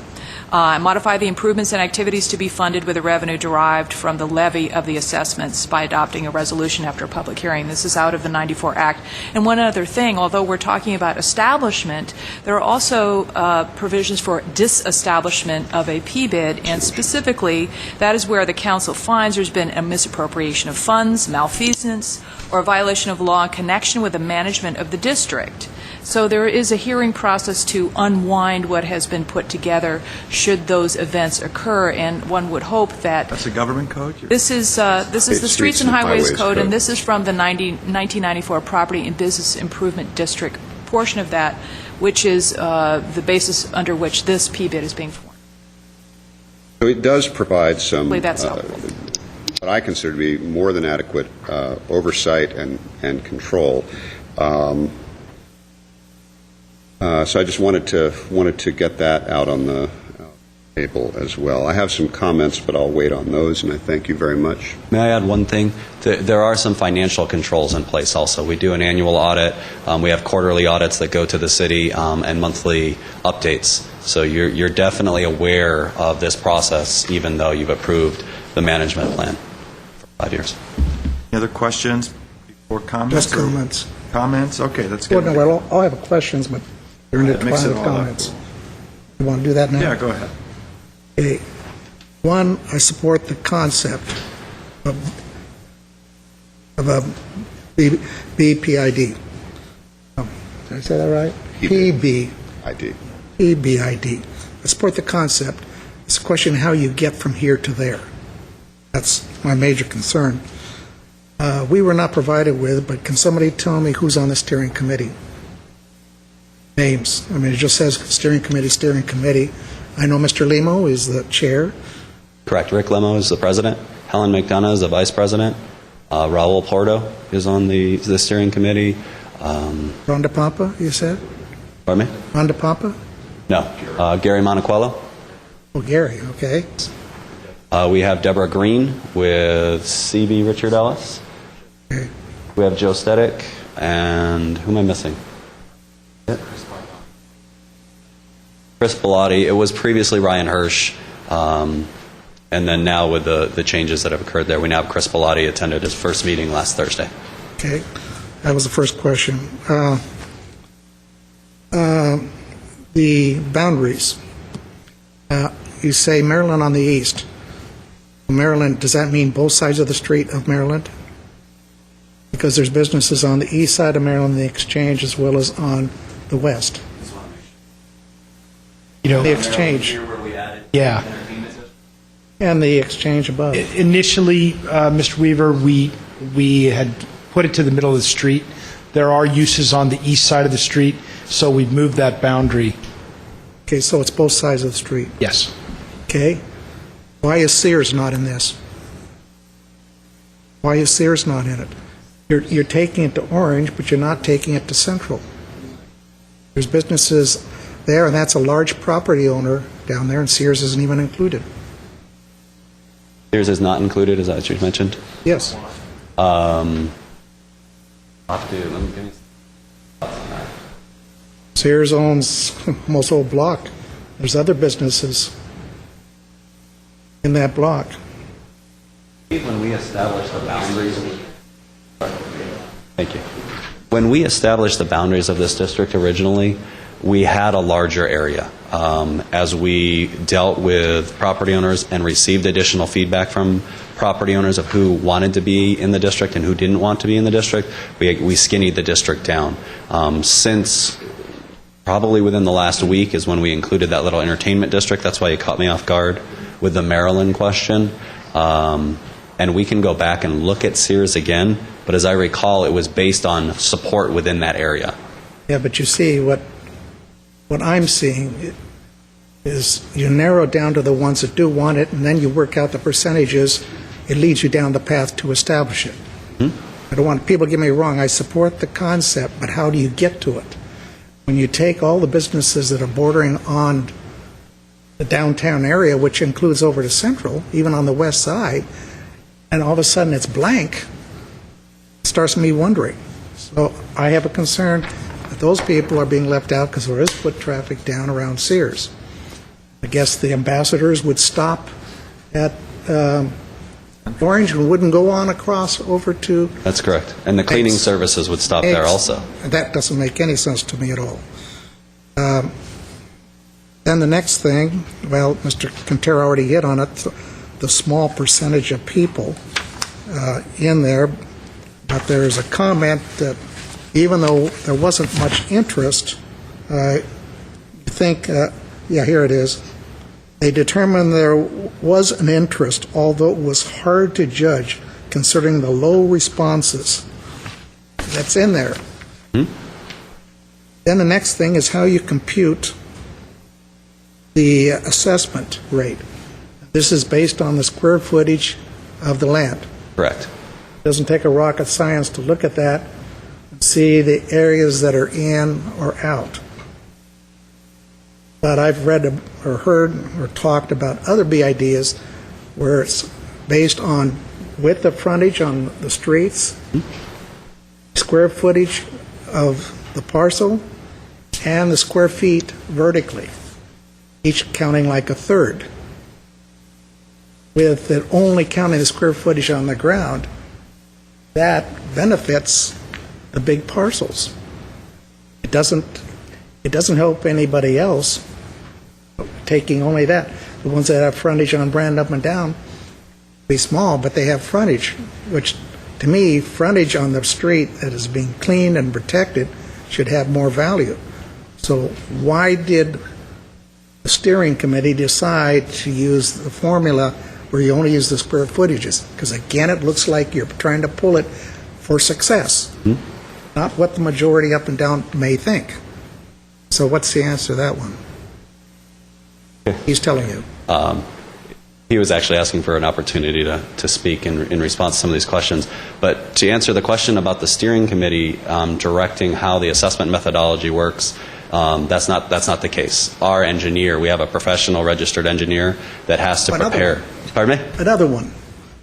modify the improvements and activities to be funded with the revenue derived from the levy of the assessments by adopting a resolution after a public hearing. This is out of the 94 Act. And one other thing, although we're talking about establishment, there are also provisions for disestablishment of a PBID, and specifically, that is where the council finds there's been a misappropriation of funds, malfeasance, or a violation of law in connection with the management of the district. So there is a hearing process to unwind what has been put together should those events occur, and one would hope that... That's a government code? This is the Streets and Highways Code, and this is from the 1994 Property and Business Improvement District portion of that, which is the basis under which this PBID is being formed. So it does provide some, That's helpful. what I consider to be more than adequate oversight and control. So I just wanted to get that out on the table as well. I have some comments, but I'll wait on those, and I thank you very much. May I add one thing? There are some financial controls in place also. We do an annual audit. We have quarterly audits that go to the city and monthly updates. So you're definitely aware of this process, even though you've approved the management plan for 5 years. Any other questions before comments? Just comments. Comments? Okay, that's good. Well, I'll have questions, but during the Mix it private all up. comments. You want to do that now? Yeah, go ahead. Okay. One, I support the concept of a BPID. Oh, did I say that right? PBID. PBID. I support the concept. It's a question of how you get from here to there. That's my major concern. We were not provided with, but can somebody tell me who's on the steering committee? Names. I mean, it just says steering committee. I know Mr. Limo is the chair. Correct. Rick Lemo is the president. Helen McDonough is the vice president. Raul Porto is on the steering committee. Rhonda Pampa, you said? Pardon me? Rhonda Pampa? No. Gary Monticello. Oh, Gary, okay. We have Deborah Green with CB Richard Ellis. Okay. We have Joe Stedick, and who am I missing? Chris Bellotti. It was previously Ryan Hirsch, and then now with the changes that have occurred there, we now have Chris Bellotti attended his first meeting last Thursday. Okay, that was the first question. The boundaries. You say Maryland on the east. Maryland, does that mean both sides of the street of Maryland? Because there's businesses on the east side of Maryland, the Exchange, as well as on the west. The Exchange. Yeah. And the Exchange above. Initially, Mr. Weaver, we had put it to the middle of the street. There are uses on the east side of the street, so we've moved that boundary. Okay, so it's both sides of the street. Yes. Okay. Why is Sears not in this? Why is Sears not in it? You're taking it to Orange, but you're not taking it to Central. There's businesses there, and that's a large property owner down there, and Sears isn't even included. Sears is not included, is that what you mentioned? Yes. Sears owns almost whole block. There's other businesses in that block. When we established the boundaries, thank you. When we established the boundaries of this district originally, we had a larger area. As we dealt with property owners and received additional feedback from property owners of who wanted to be in the district and who didn't want to be in the district, we skinnied the district down. Since probably within the last week is when we included that little entertainment district. That's why you caught me off guard with the Maryland question. And we can go back and look at Sears again, but as I recall, it was based on support within that area. Yeah, but you see, what I'm seeing is you narrow down to the ones that do want it, and then you work out the percentages. It leads you down the path to establish it. I don't want people to get me wrong. I support the concept, but how do you get to it? When you take all the businesses that are bordering on the downtown area, which includes over to Central, even on the west side, and all of a sudden it's blank, it starts me wondering. So I have a concern that those people are being left out because there is foot traffic down around Sears. I guess the ambassadors would stop at Orange and wouldn't go on across over to... That's correct. And the cleaning services would stop there also. That doesn't make any sense to me at all. Then the next thing, well, Mr. Quintero already hit on it, the small percentage of people in there, but there's a comment that even though there wasn't much interest, you think, yeah, here it is, they determined there was an interest, although it was hard to judge considering the low responses. That's in there. Then the next thing is how you compute the assessment rate. This is based on the square footage of the land. Correct. It doesn't take a rocket science to look at that and see the areas that are in or out. But I've read or heard or talked about other BIDs where it's based on width of frontage on the streets, square footage of the parcel, and the square feet vertically, each counting like a third. With it only counting the square footage on the ground, that benefits the big parcels. It doesn't help anybody else taking only that. The ones that have frontage on Brand up and down be small, but they have frontage, which to me, frontage on the street that is being cleaned and protected should have more value. So why did the steering committee decide to use the formula where you only use the square footages? Because again, it looks like you're trying to pull it for success, not what the majority up and down may think. So what's the answer to that one? He's telling you. He was actually asking for an opportunity to speak in response to some of these questions. But to answer the question about the steering committee directing how the assessment methodology works, that's not the case. Our engineer, we have a professional registered engineer that has to prepare. Pardon me? Another one.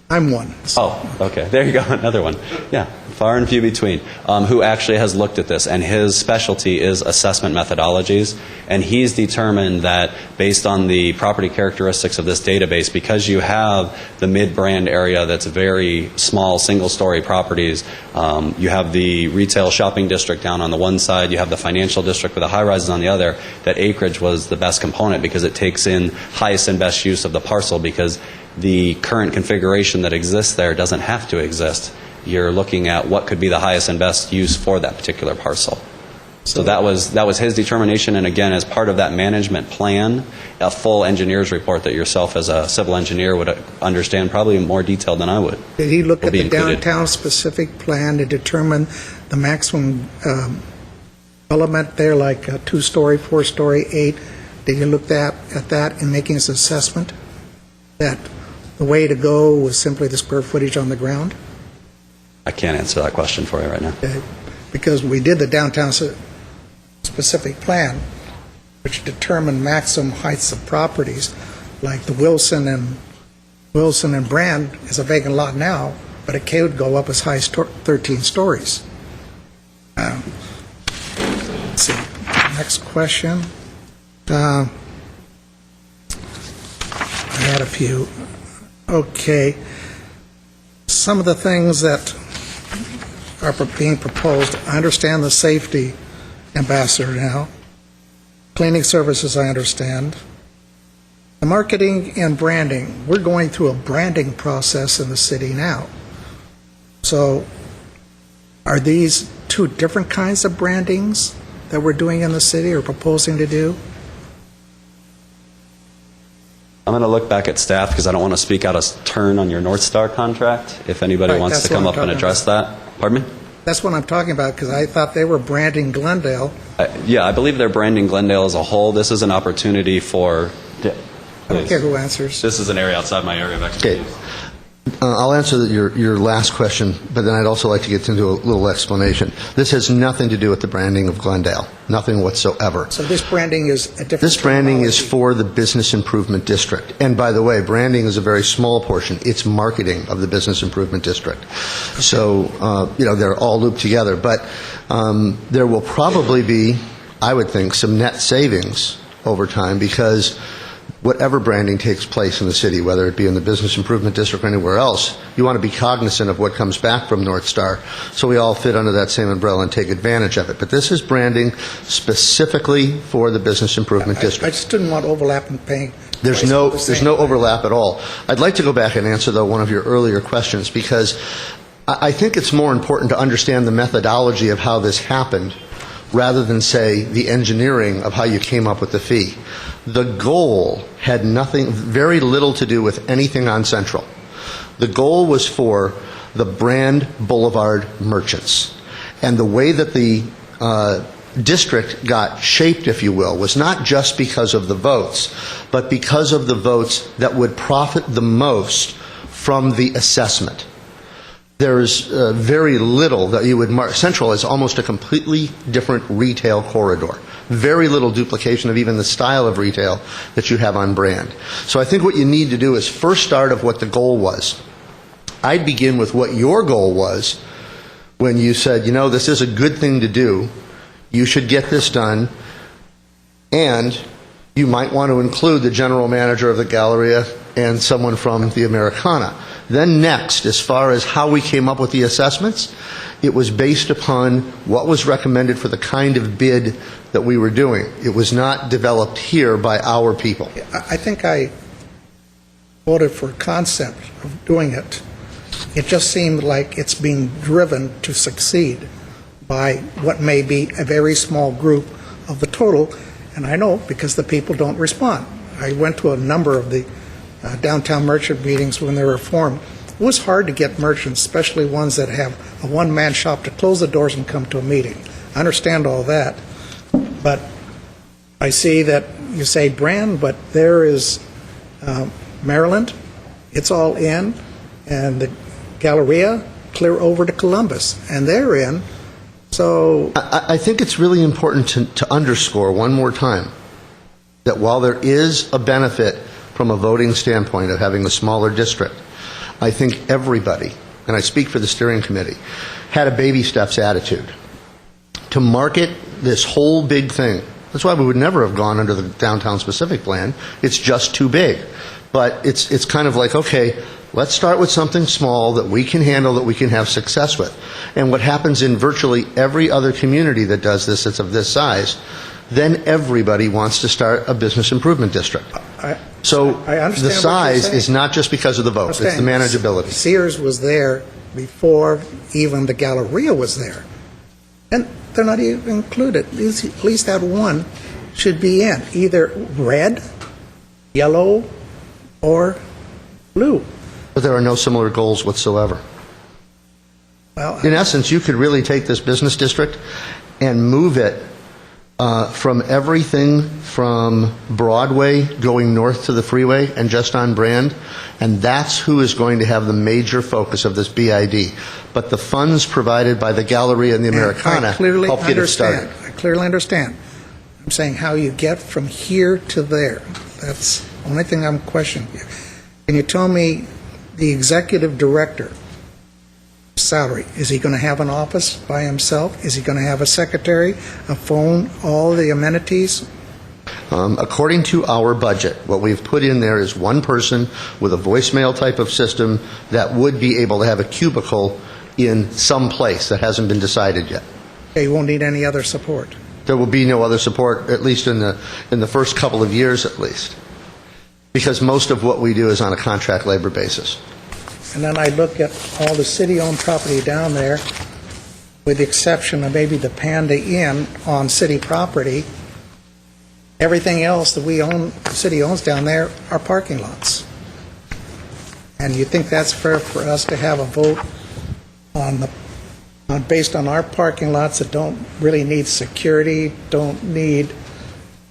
I'm one. Oh, okay. There you go. Another one. Yeah, far and few between. Who actually has looked at this, and his specialty is assessment methodologies. And he's determined that based on the property characteristics of this database, because you have the mid-brand area that's very small, single-story properties, you have the retail shopping district down on the one side, you have the financial district with the high-rises on the other, that acreage was the best component because it takes in highest and best use of the parcel, because the current configuration that exists there doesn't have to exist. You're looking at what could be the highest and best use for that particular parcel. So that was his determination, and again, as part of that management plan, a full engineer's report that yourself as a civil engineer would understand probably in more detail than I would. Did he look will at be the included. downtown-specific plan to determine the maximum element there, like a 2-story, 4-story, 8? Did he look at that in making his assessment that the way to go was simply the square footage on the ground? I can't answer that question for you right now. Because we did the downtown-specific plan, which determined maximum heights of properties, like the Wilson and Brand is a vacant lot now, but it could go up as high as 13 stories. Let's see. Next question. I had a few. Okay. Some of the things that are being proposed, I understand the safety ambassador now. Cleaning services, I understand. The marketing and branding, we're going through a branding process in the city now. So are these two different kinds of brandings that we're doing in the city or proposing to do? I'm going to look back at staff because I don't want to speak out of turn on your North Star contract. If anybody Right, wants to that's what come I'm up and talking address that. Pardon me? That's what I'm talking about, because I thought they were branding Glendale. Yeah, I believe they're branding Glendale as a whole. This is an opportunity for... I don't care who answers. This is an area outside my area of expertise. Okay. I'll answer your last question, but then I'd also like to get into a little explanation. This has nothing to do with the branding of Glendale, nothing whatsoever. So this branding is a different This branding is terminology. for the Business Improvement District. And by the way, branding is a very small portion. It's marketing of the Business Improvement District. So, they're all looped together. But there will probably be, I would think, some net savings over time, because whatever branding takes place in the city, whether it be in the Business Improvement District or anywhere else, you want to be cognizant of what comes back from North Star, so we all fit under that same umbrella and take advantage of it. But this is branding specifically for the Business Improvement I District. just didn't want overlap in paying. There's no overlap at all. I'd like to go back and answer, though, one of your earlier questions, because I think it's more important to understand the methodology of how this happened rather than, say, the engineering of how you came up with the fee. The goal had very little to do with anything on Central. The goal was for the Brand Boulevard merchants. And the way that the district got shaped, if you will, was not just because of the votes, but because of the votes that would profit the most from the assessment. There's very little that you would mark. Central is almost a completely different retail corridor. Very little duplication of even the style of retail that you have on Brand. So I think what you need to do is first start of what the goal was. I'd begin with what your goal was when you said, this is a good thing to do. You should get this done. And you might want to include the general manager of the Galleria and someone from the Americana. Then next, as far as how we came up with the assessments, it was based upon what was recommended for the kind of bid that we were doing. It was not developed here by our people. I think I voted for a concept of doing it. It just seemed like it's being driven to succeed by what may be a very small group of the total, and I know because the people don't respond. I went to a number of the downtown merchant meetings when they were formed. It was hard to get merchants, especially ones that have a one-man shop, to close the doors and come to a meeting. I understand all that, but I see that you say Brand, but there is Maryland, it's all in, and the Galleria clear over to Columbus, and they're in. So I think it's really important to underscore one more time that while there is a benefit from a voting standpoint of having a smaller district, I think everybody, and I speak for the steering committee, had a baby steps attitude to market this whole big thing. That's why we would never have gone under the downtown specific plan. It's just too big. But it's kind of like, okay, let's start with something small that we can handle, that we can have success with. And what happens in virtually every other community that does this, that's of this size, then everybody wants to start a business improvement district. So I understand the what you're size saying. is not just because of the vote, it's the manageability. Sears was there before even the Galleria was there. And they're not even included. At least that one should be in, either red, yellow, or blue. But there are no similar goals whatsoever. Well, In essence, you could really take this business district and move it from everything from Broadway going north to the freeway and just on Brand, and that's who is going to have the major focus of this BID. But the funds provided by the Galleria and the Americana help get it started. I clearly understand. I'm saying how you get from here to there. That's the only thing I'm questioning you. Can you tell me the executive director salary? Is he going to have an office by himself? Is he going to have a secretary, a phone, all the amenities? According to our budget, what we've put in there is one person with a voicemail type of system that would be able to have a cubicle in some place that hasn't been decided yet. Okay, you won't need any other support. There will be no other support, at least in the first couple of years at least, because most of what we do is on a contract labor basis. And then I look at all the city-owned property down there, with the exception of maybe the Panda Inn on city property. Everything else that we own, the city owns down there, are parking lots. And you think that's fair for us to have a vote based on our parking lots that don't really need security, don't need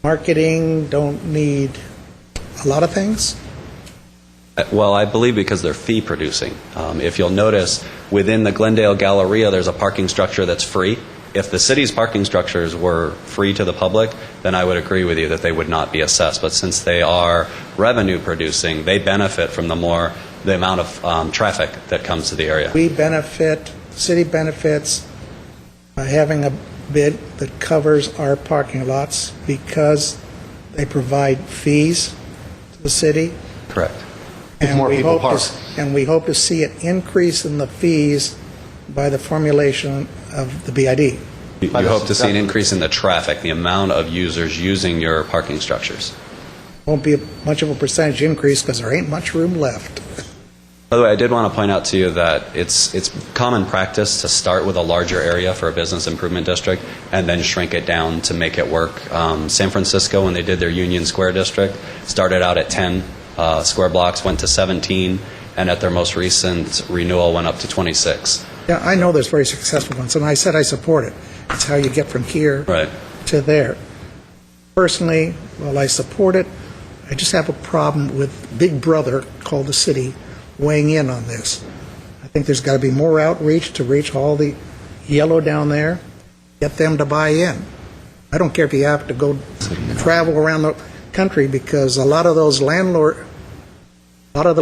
marketing, don't need a lot of things? Well, I believe because they're fee producing. If you'll notice, within the Glendale Galleria, there's a parking structure that's free. If the city's parking structures were free to the public, then I would agree with you that they would not be assessed. But since they are revenue producing, they benefit from the amount of traffic that comes to the area. We benefit, the city benefits by having a bid that covers our parking lots because they provide fees to the city. Correct. And more we people hope park. And we hope to see an increase in the fees by the formulation of the BID. You hope to see an increase in the traffic, the amount of users using your parking structures. Won't be much of a percentage increase because there ain't much room left. By the way, I did want to point out to you that it's common practice to start with a larger area for a business improvement district and then shrink it down to make it work. San Francisco, when they did their Union Square district, started out at 10 square blocks, went to 17, and at their most recent renewal went up to 26. Yeah, I know there's very successful ones, and I said I support it. It's how you get from here to there. Personally, while I support it, I just have a problem with Big Brother, called the city, weighing in on this. I think there's got to be more outreach to reach all the yellow down there, get them to buy in. I don't care if you have to go travel around the country, because a lot of the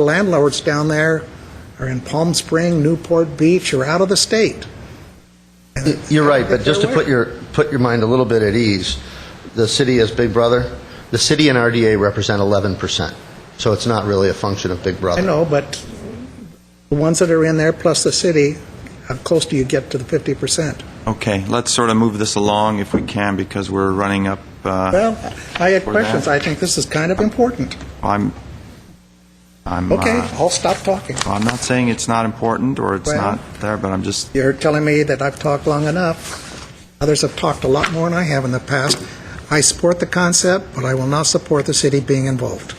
landlords down there are in Palm Spring, Newport Beach, or out of the state. And You're right, but just to put your mind a little bit at ease, the city as Big Brother, the city and RDA represent 11%. So it's not really a function of Big Brother. I know, but the ones that are in there plus the city, how close do you get to the 50%? Okay, let's sort of move this along if we can, because we're running up. Well, I had for questions. that. I think this is kind of important. I'm Okay, I'll stop talking. I'm not saying it's not important or it's Well- not there, but I'm just, You're telling me that I've talked long enough. Others have talked a lot more than I have in the past. I support the concept, but I will not support the city being involved.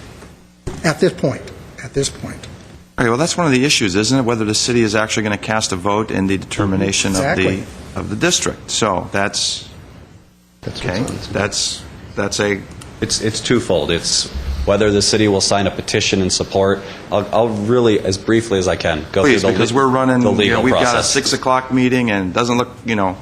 At this point. okay, well, that's one of the issues, isn't it? Whether the city is actually going to cast a vote in the determination Exactly. of the district. So that's okay. That's a It's twofold. It's whether the city will sign a petition in support. I'll really, as briefly as I can, go please, through because we're running. the legal we've got a process. 6:00 meeting, and it doesn't look.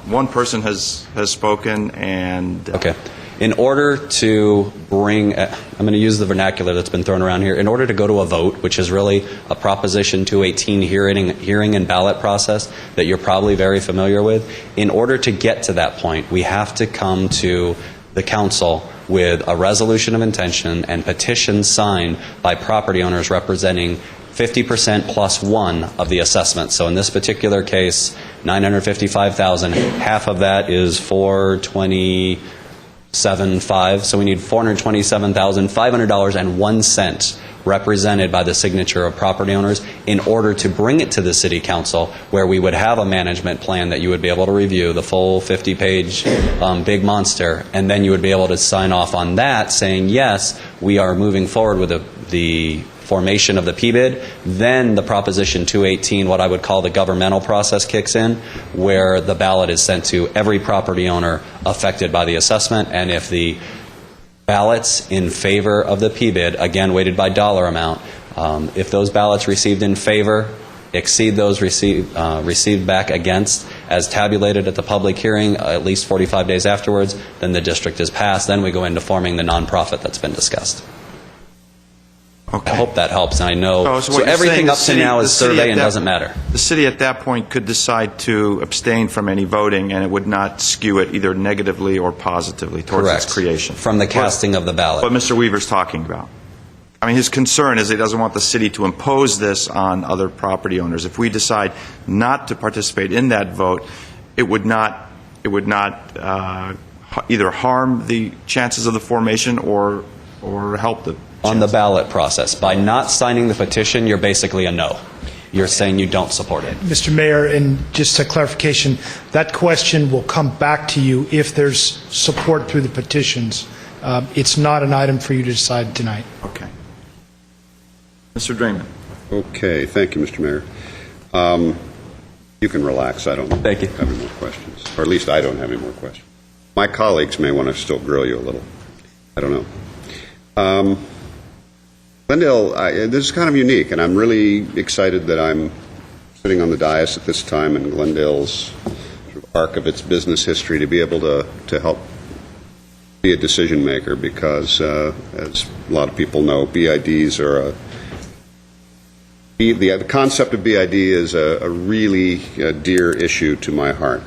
One person has spoken, and Okay. In order to bring, I'm going to use the vernacular that's been thrown around here, in order to go to a vote, which is really a Proposition 218 hearing and ballot process that you're probably very familiar with, in order to get to that point, we have to come to the council with a resolution of intention and petitions signed by property owners representing 50% plus one of the assessment. So in this particular case, $955,000, half of that is $427,500. So we need $427,500.01 represented by the signature of property owners in order to bring it to the city council, where we would have a management plan that you would be able to review, the full 50-page big monster, and then you would be able to sign off on that saying, yes, we are moving forward with the formation of the PBID. Then the Proposition 218, what I would call the governmental process, kicks in, where the ballot is sent to every property owner affected by the assessment, and if the ballots in favor of the PBID, again weighted by dollar amount, if those ballots received in favor exceed those received back against as tabulated at the public hearing at least 45 days afterwards, then the district is passed. Then we go into forming the nonprofit that's been discussed. Okay. I hope that helps, and I know. Oh, so what you're everything saying, up to now is survey and doesn't matter. The city at that point could decide to abstain from any voting, and it would not skew it either negatively or positively towards Correct. its creation. From the casting of the ballot. What Mr. Weaver's talking about. I mean, his concern is he doesn't want the city to impose this on other property owners. If we decide not to participate in that vote, it would not either harm the chances of the formation or help the on the ballot process. By not signing the petition, you're basically a no. You're saying you don't support it. Mr. Mayor, and just a clarification, that question will come back to you if there's support through the petitions. It's not an item for you to decide tonight. Okay. Mr. Draymond. Okay, thank you, Mr. Mayor. You can relax. I don't have any more questions, or at least I don't have any more questions. My colleagues may want to still grill you a little. I don't know. Glendale, this is kind of unique, and I'm really excited that I'm sitting on the dais at this time in Glendale's sort of arc of its business history to be able to help be a decision maker, because, as a lot of people know, BIDs are the concept of BID is a really dear issue to my heart,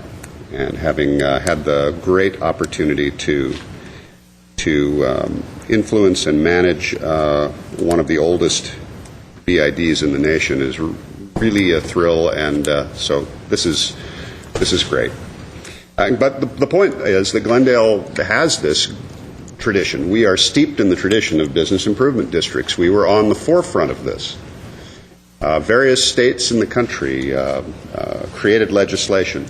and having had the great opportunity to influence and manage one of the oldest BIDs in the nation is really a thrill, and so this is great. But the point is that Glendale has this tradition. We are steeped in the tradition of business improvement districts. We were on the forefront of this. Various states in the country created legislation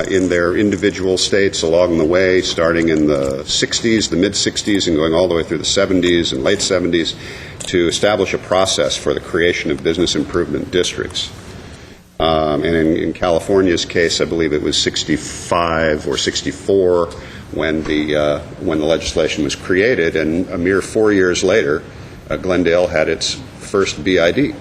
in their individual states along the way, starting in the 60s, the mid-60s, and going all the way through the 70s and late 70s, to establish a process for the creation of business improvement districts. And in California's case, I believe it was 65 or 64 when the legislation was created, and a mere 4 years later, Glendale had its first BID.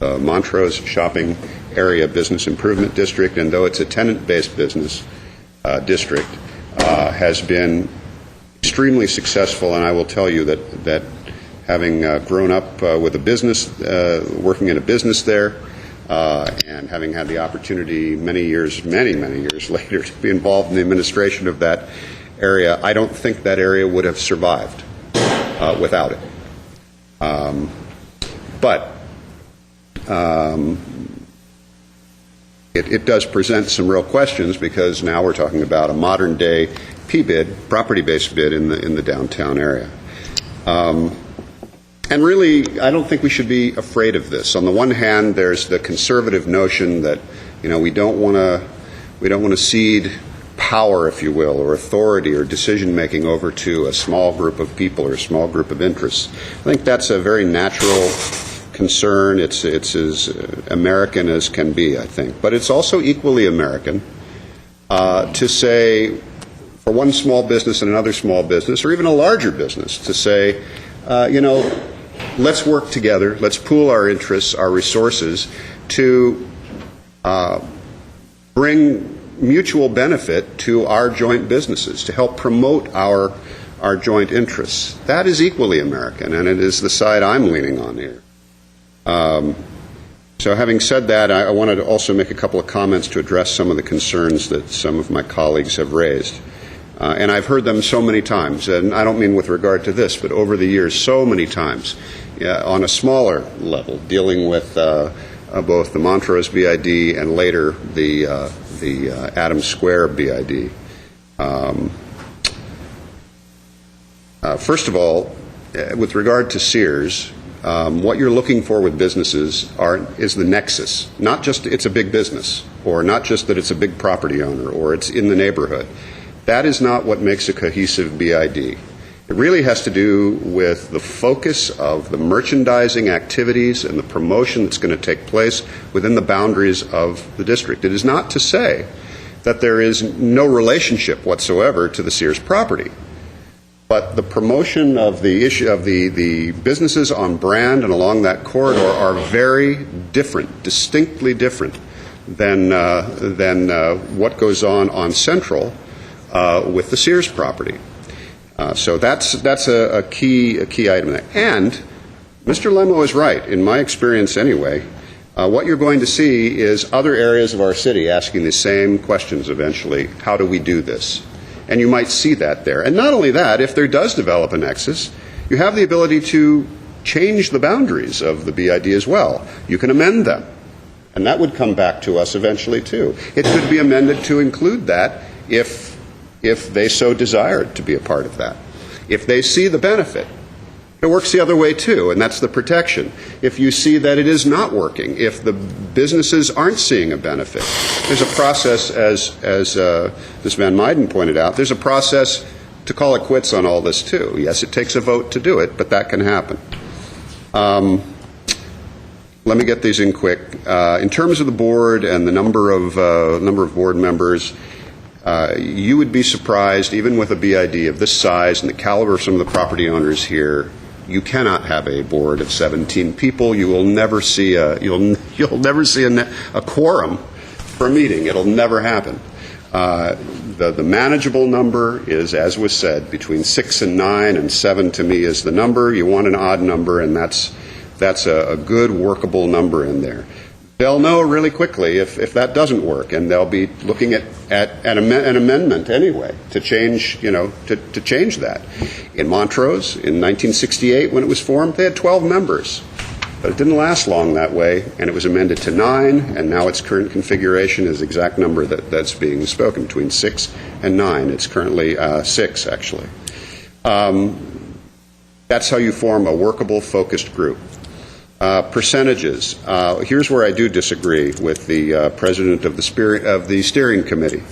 Montrose Shopping Area Business Improvement District, and though it's a tenant-based business district, has been extremely successful. And I will tell you that having grown up with a business, working in a business there, and having had the opportunity many years later to be involved in the administration of that area, I don't think that area would have survived without it. But it does present some real questions, because now we're talking about a modern-day PBID, property-based bid in the downtown area. And really, I don't think we should be afraid of this. On the one hand, there's the conservative notion that, we don't want to cede power, if you will, or authority or decision-making over to a small group of people or a small group of interests. I think that's a very natural concern. It's as American as can be, I think. But it's also equally American to say, for one small business and another small business, or even a larger business, to say, let's work together, let's pool our interests, our resources, to bring mutual benefit to our joint businesses, to help promote our joint interests. That is equally American, and it is the side I'm leaning on here. So having said that, I wanted to also make a couple of comments to address some of the concerns that some of my colleagues have raised. And I've heard them so many times, and I don't mean with regard to this, but over the years, so many times, on a smaller level, dealing with both the Montrose BID and later the Adams Square BID. First of all, with regard to Sears, what you're looking for with businesses is the nexus. Not just it's a big business, or not just that it's a big property owner, or it's in the neighborhood. That is not what makes a cohesive BID. It really has to do with the focus of the merchandising activities and the promotion that's going to take place within the boundaries of the district. It is not to say that there is no relationship whatsoever to the Sears property. But the promotion of the issue of the businesses on Brand and along that corridor are very different, distinctly different than what goes on Central with the Sears property. So that's a key item there. And Mr. Lemo is right, in my experience anyway. What you're going to see is other areas of our city asking the same questions eventually. How do we do this? And you might see that there. And not only that, if there does develop a nexus, you have the ability to change the boundaries of the BID as well. You can amend them. And that would come back to us eventually, too. It could be amended to include that if they so desired to be a part of that. If they see the benefit. It works the other way, too, and that's the protection. If you see that it is not working, if the businesses aren't seeing a benefit, there's a process, as this Van Meiden pointed out, there's a process to call it quits on all this, too. Yes, it takes a vote to do it, but that can happen. Let me get these in quick. In terms of the board and the number of board members, you would be surprised, even with a BID of this size and the caliber of some of the property owners here, you cannot have a board of 17 people. You will never see a quorum for a meeting. It'll never happen. The manageable number is, as was said, between 6 and 9, and 7 to me is the number. You want an odd number, and that's a good workable number in there. They'll know really quickly if that doesn't work, and they'll be looking at an amendment anyway to change, to change that. In Montrose, in 1968, when it was formed, they had 12 members. But it didn't last long that way, and it was amended to 9, and now its current configuration is the exact number that's being spoken, between 6 and 9. It's currently 6, actually. That's how you form a workable, focused group. Percentages. Here's where I do disagree with the president of the steering committee.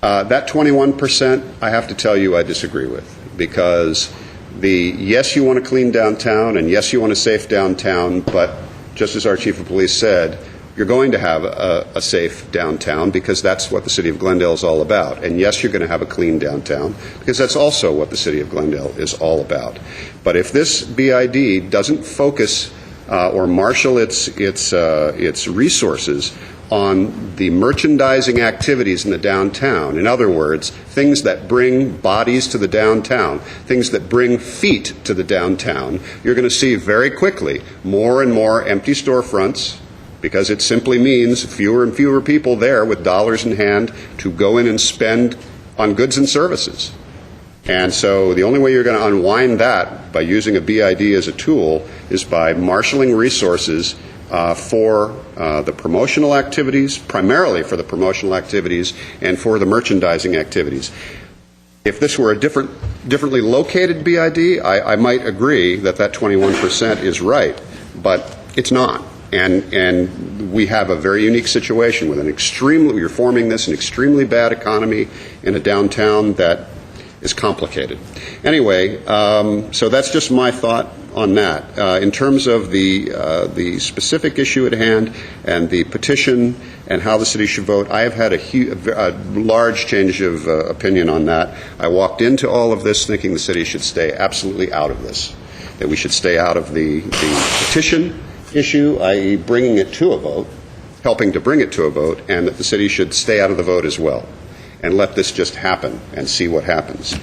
That 21%, I have to tell you, I disagree with, because yes, you want to clean downtown, and yes, you want a safe downtown, but just as our chief of police said, you're going to have a safe downtown because that's what the city of Glendale is all about. And yes, you're going to have a clean downtown because that's also what the city of Glendale is all about. But if this BID doesn't focus or marshal its resources on the merchandising activities in the downtown. In other words, things that bring bodies to the downtown, things that bring feet to the downtown, you're going to see very quickly more and more empty storefronts, because it simply means fewer and fewer people there with dollars in hand to go in and spend on goods and services. And so the only way you're going to unwind that by using a BID as a tool is by marshaling resources for the promotional activities, primarily for the promotional activities and for the merchandising activities. If this were a differently located BID, I might agree that 21% is right, but it's not. And we have a very unique situation with you're forming this an extremely bad economy in a downtown that is complicated. Anyway, so that's just my thought on that. In terms of the specific issue at hand and the petition and how the city should vote, I have had a large change of opinion on that. I walked into all of this thinking the city should stay absolutely out of this, that we should stay out of the petition issue, i.e. bringing it to a vote, helping to bring it to a vote, and that the city should stay out of the vote as well and let this just happen and see what happens.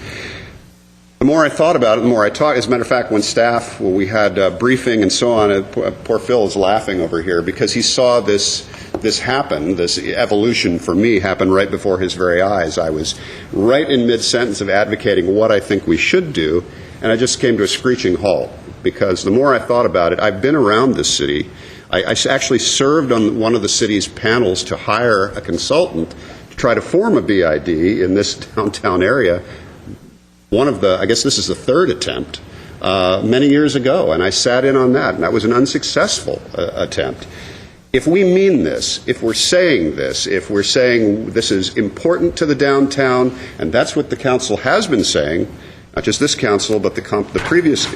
The more I thought about it, the more I talked. As a matter of fact, when we had a briefing and so on, poor Phil is laughing over here because he saw this happen, this evolution for me happen right before his very eyes. I was right in mid-sentence of advocating what I think we should do, and I just came to a screeching halt because the more I thought about it, I've been around this city. I actually served on one of the city's panels to hire a consultant to try to form a BID in this downtown area. I guess this is the third attempt, many years ago, and I sat in on that, and that was an unsuccessful attempt. If we mean this, if we're saying this is important to the downtown, and that's what the council has been saying, not just this council, but the previous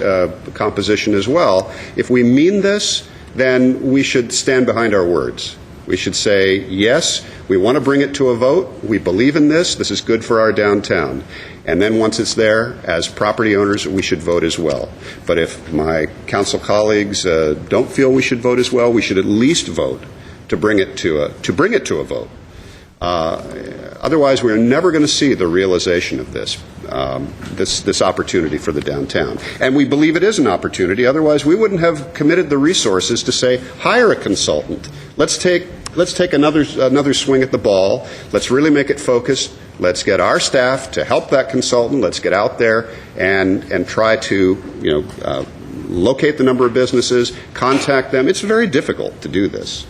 composition as well, if we mean this, then we should stand behind our words. We should say, yes, we want to bring it to a vote. We believe in this. This is good for our downtown. And then once it's there, as property owners, we should vote as well. But if my council colleagues don't feel we should vote as well, we should at least vote to bring it to a vote. Otherwise, we're never going to see the realization of this opportunity for the downtown. And we believe it is an opportunity. Otherwise, we wouldn't have committed the resources to say, hire a consultant. Let's take another swing at the ball. Let's really make it focused. Let's get our staff to help that consultant. Let's get out there and try to locate the number of businesses, contact them. It's very difficult to do this.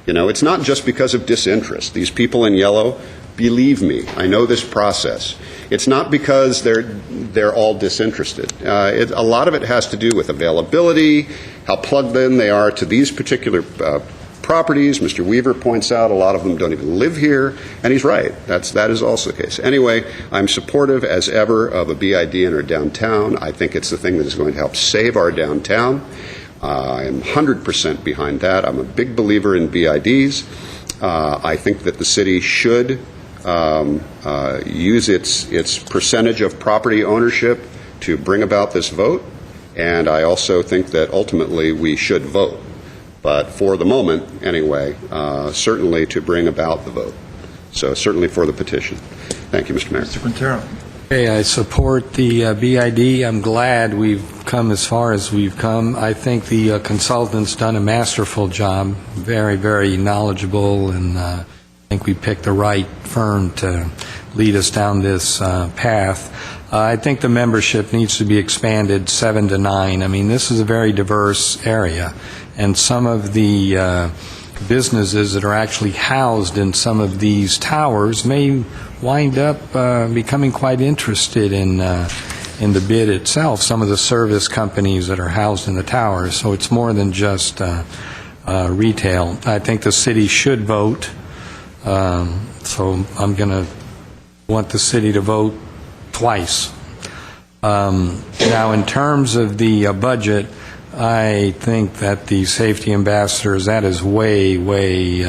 It's not just because of disinterest. These people in yellow, believe me, I know this process. It's not because they're all disinterested. A lot of it has to do with availability, how plugged in they are to these particular properties. Mr. Weaver points out a lot of them don't even live here, and he's right. That is also the case. Anyway, I'm supportive as ever of a BID in our downtown. I think it's the thing that is going to help save our downtown. I am 100% behind that. I'm a big believer in BIDs. I think that the city should use its percentage of property ownership to bring about this vote, and I also think that ultimately we should vote. But for the moment, anyway, certainly to bring about the vote. So certainly for the petition. Thank you, Mr. Mayor. Mr. Quintero. Okay, I support the BID. I'm glad we've come as far as we've come. I think the consultant's done a masterful job, very, very knowledgeable, and I think we picked the right firm to lead us down this path. I think the membership needs to be expanded 7 to 9. I mean, this is a very diverse area, and some of the businesses that are actually housed in some of these towers may wind up becoming quite interested in the bid itself, some of the service companies that are housed in the towers. So it's more than just retail. I think the city should vote, so I'm going to want the city to vote twice. Now, in terms of the budget, I think that the safety ambassadors, that is way, way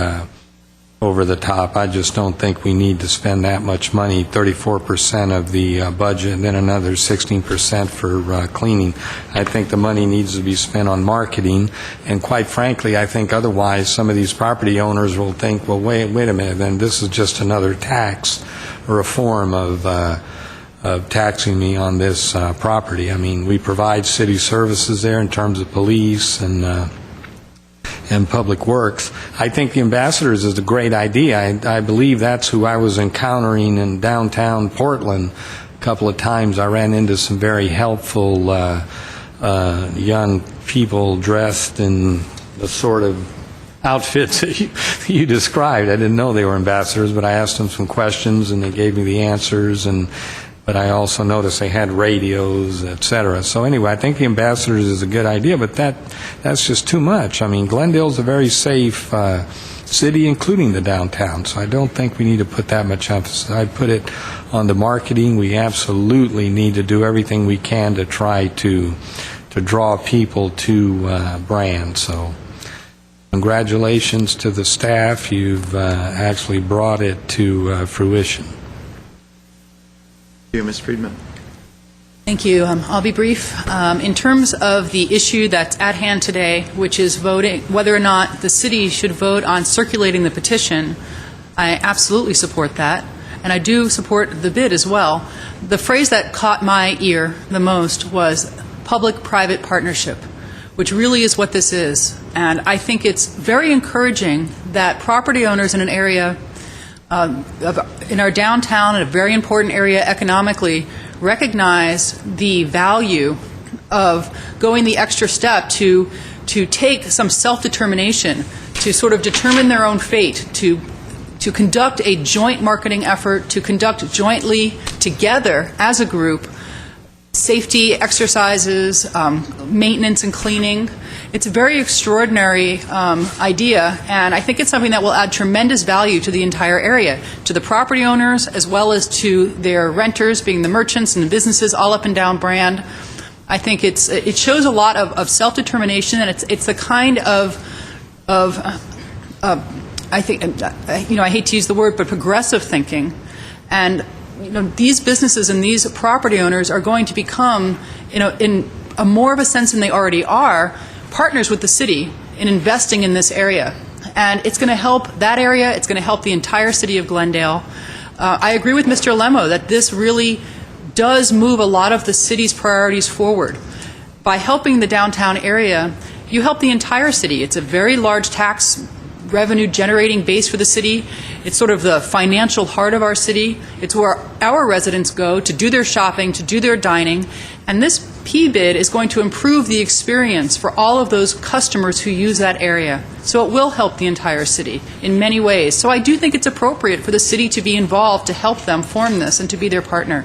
over the top. I just don't think we need to spend that much money, 34% of the budget, and then another 16% for cleaning. I think the money needs to be spent on marketing, and quite frankly, I think otherwise some of these property owners will think, well, wait a minute, then this is just another tax or a form of taxing me on this property. I mean, we provide city services there in terms of police and public works. I think the ambassadors is a great idea. I believe that's who I was encountering in downtown Portland a couple of times. I ran into some very helpful young people dressed in the sort of outfits that you described. I didn't know they were ambassadors, but I asked them some questions and they gave me the answers, but I also noticed they had radios, et cetera. So anyway, I think the ambassadors is a good idea, but that's just too much. I mean, Glendale's a very safe city, including the downtown, so I don't think we need to put that much emphasis. I'd put it on the marketing. We absolutely need to do everything we can to try to draw people to brand. So congratulations to the staff. You've actually brought it to fruition. Thank you, Ms. Friedman. Thank you. I'll be brief. In terms of the issue that's at hand today, which is voting, whether or not the city should vote on circulating the petition, I absolutely support that, and I do support the bid as well. The phrase that caught my ear the most was public-private partnership, which really is what this is. And I think it's very encouraging that property owners in an area, in our downtown, in a very important area economically, recognize the value of going the extra step to take some self-determination, to sort of determine their own fate, to conduct a joint marketing effort, to conduct jointly together as a group safety exercises, maintenance and cleaning. It's a very extraordinary idea, and I think it's something that will add tremendous value to the entire area, to the property owners as well as to their renters, being the merchants and the businesses all up and down Brand. I think it shows a lot of self-determination, and it's the kind of I think, I hate to use the word, but progressive thinking. And these businesses and these property owners are going to become, in a more of a sense than they already are, partners with the city in investing in this area. And it's going to help that area. It's going to help the entire city of Glendale. I agree with Mr. Lemo that this really does move a lot of the city's priorities forward. By helping the downtown area, you help the entire city. It's a very large tax revenue generating base for the city. It's sort of the financial heart of our city. It's where our residents go to do their shopping, to do their dining, and this P-bid is going to improve the experience for all of those customers who use that area. So it will help the entire city in many ways. So I do think it's appropriate for the city to be involved to help them form this and to be their partner.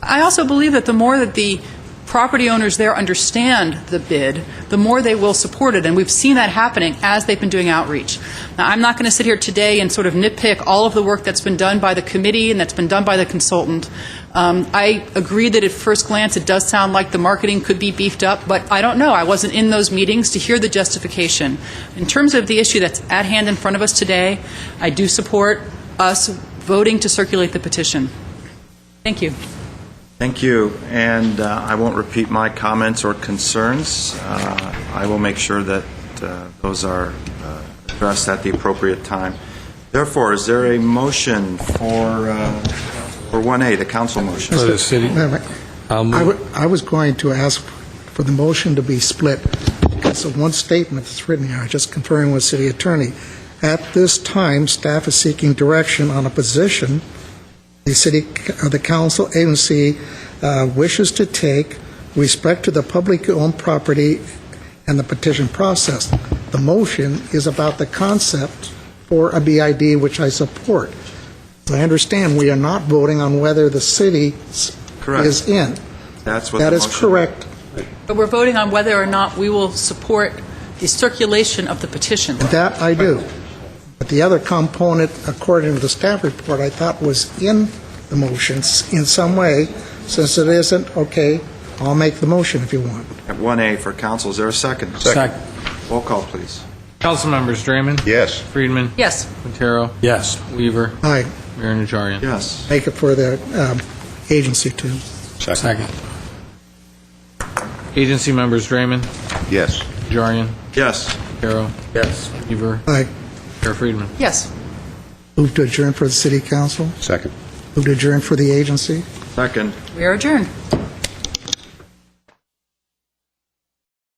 I also believe that the more that the property owners there understand the bid, the more they will support it, and we've seen that happening as they've been doing outreach. Now, I'm not going to sit here today and sort of nitpick all of the work that's been done by the committee and that's been done by the consultant. I agree that at first glance it does sound like the marketing could be beefed up, but I don't know. I wasn't in those meetings to hear the justification. In terms of the issue that's at hand in front of us today, I do support us voting to circulate the petition. Thank you. Thank you, and I won't repeat my comments or concerns. I will make sure that those are addressed at the appropriate time. Therefore, is there a motion for 1A, the council motion? For the city? I was going to ask for the motion to be split because of one statement that's written here, just conferring with city attorney. At this time, staff is seeking direction on a position the council agency wishes to take respect to the publicly owned property and the petition process. The motion is about the concept for a BID, which I support. So I understand we are not voting on whether the city is in. That's what that the is motion correct. But we're voting on whether or not we will support the circulation of the petition. That I do. But the other component, according to the staff report, I thought was in the motions in some way. Since it isn't, okay, I'll make the motion if you want. At 1A for council, is there a second? Second. Roll call, please. Council members Draymond. Yes. Friedman. Yes. Quintero. Yes. Weaver. Aye. Mayor Najarian. Yes. Make it for the agency too. Second. Agency members Draymond. Yes. Najarian. Yes. Quintero. Yes. Weaver. Aye. Mayor Friedman. Yes. Move to adjourn for the city council. Second. Move to adjourn for the agency. Second. We are adjourned.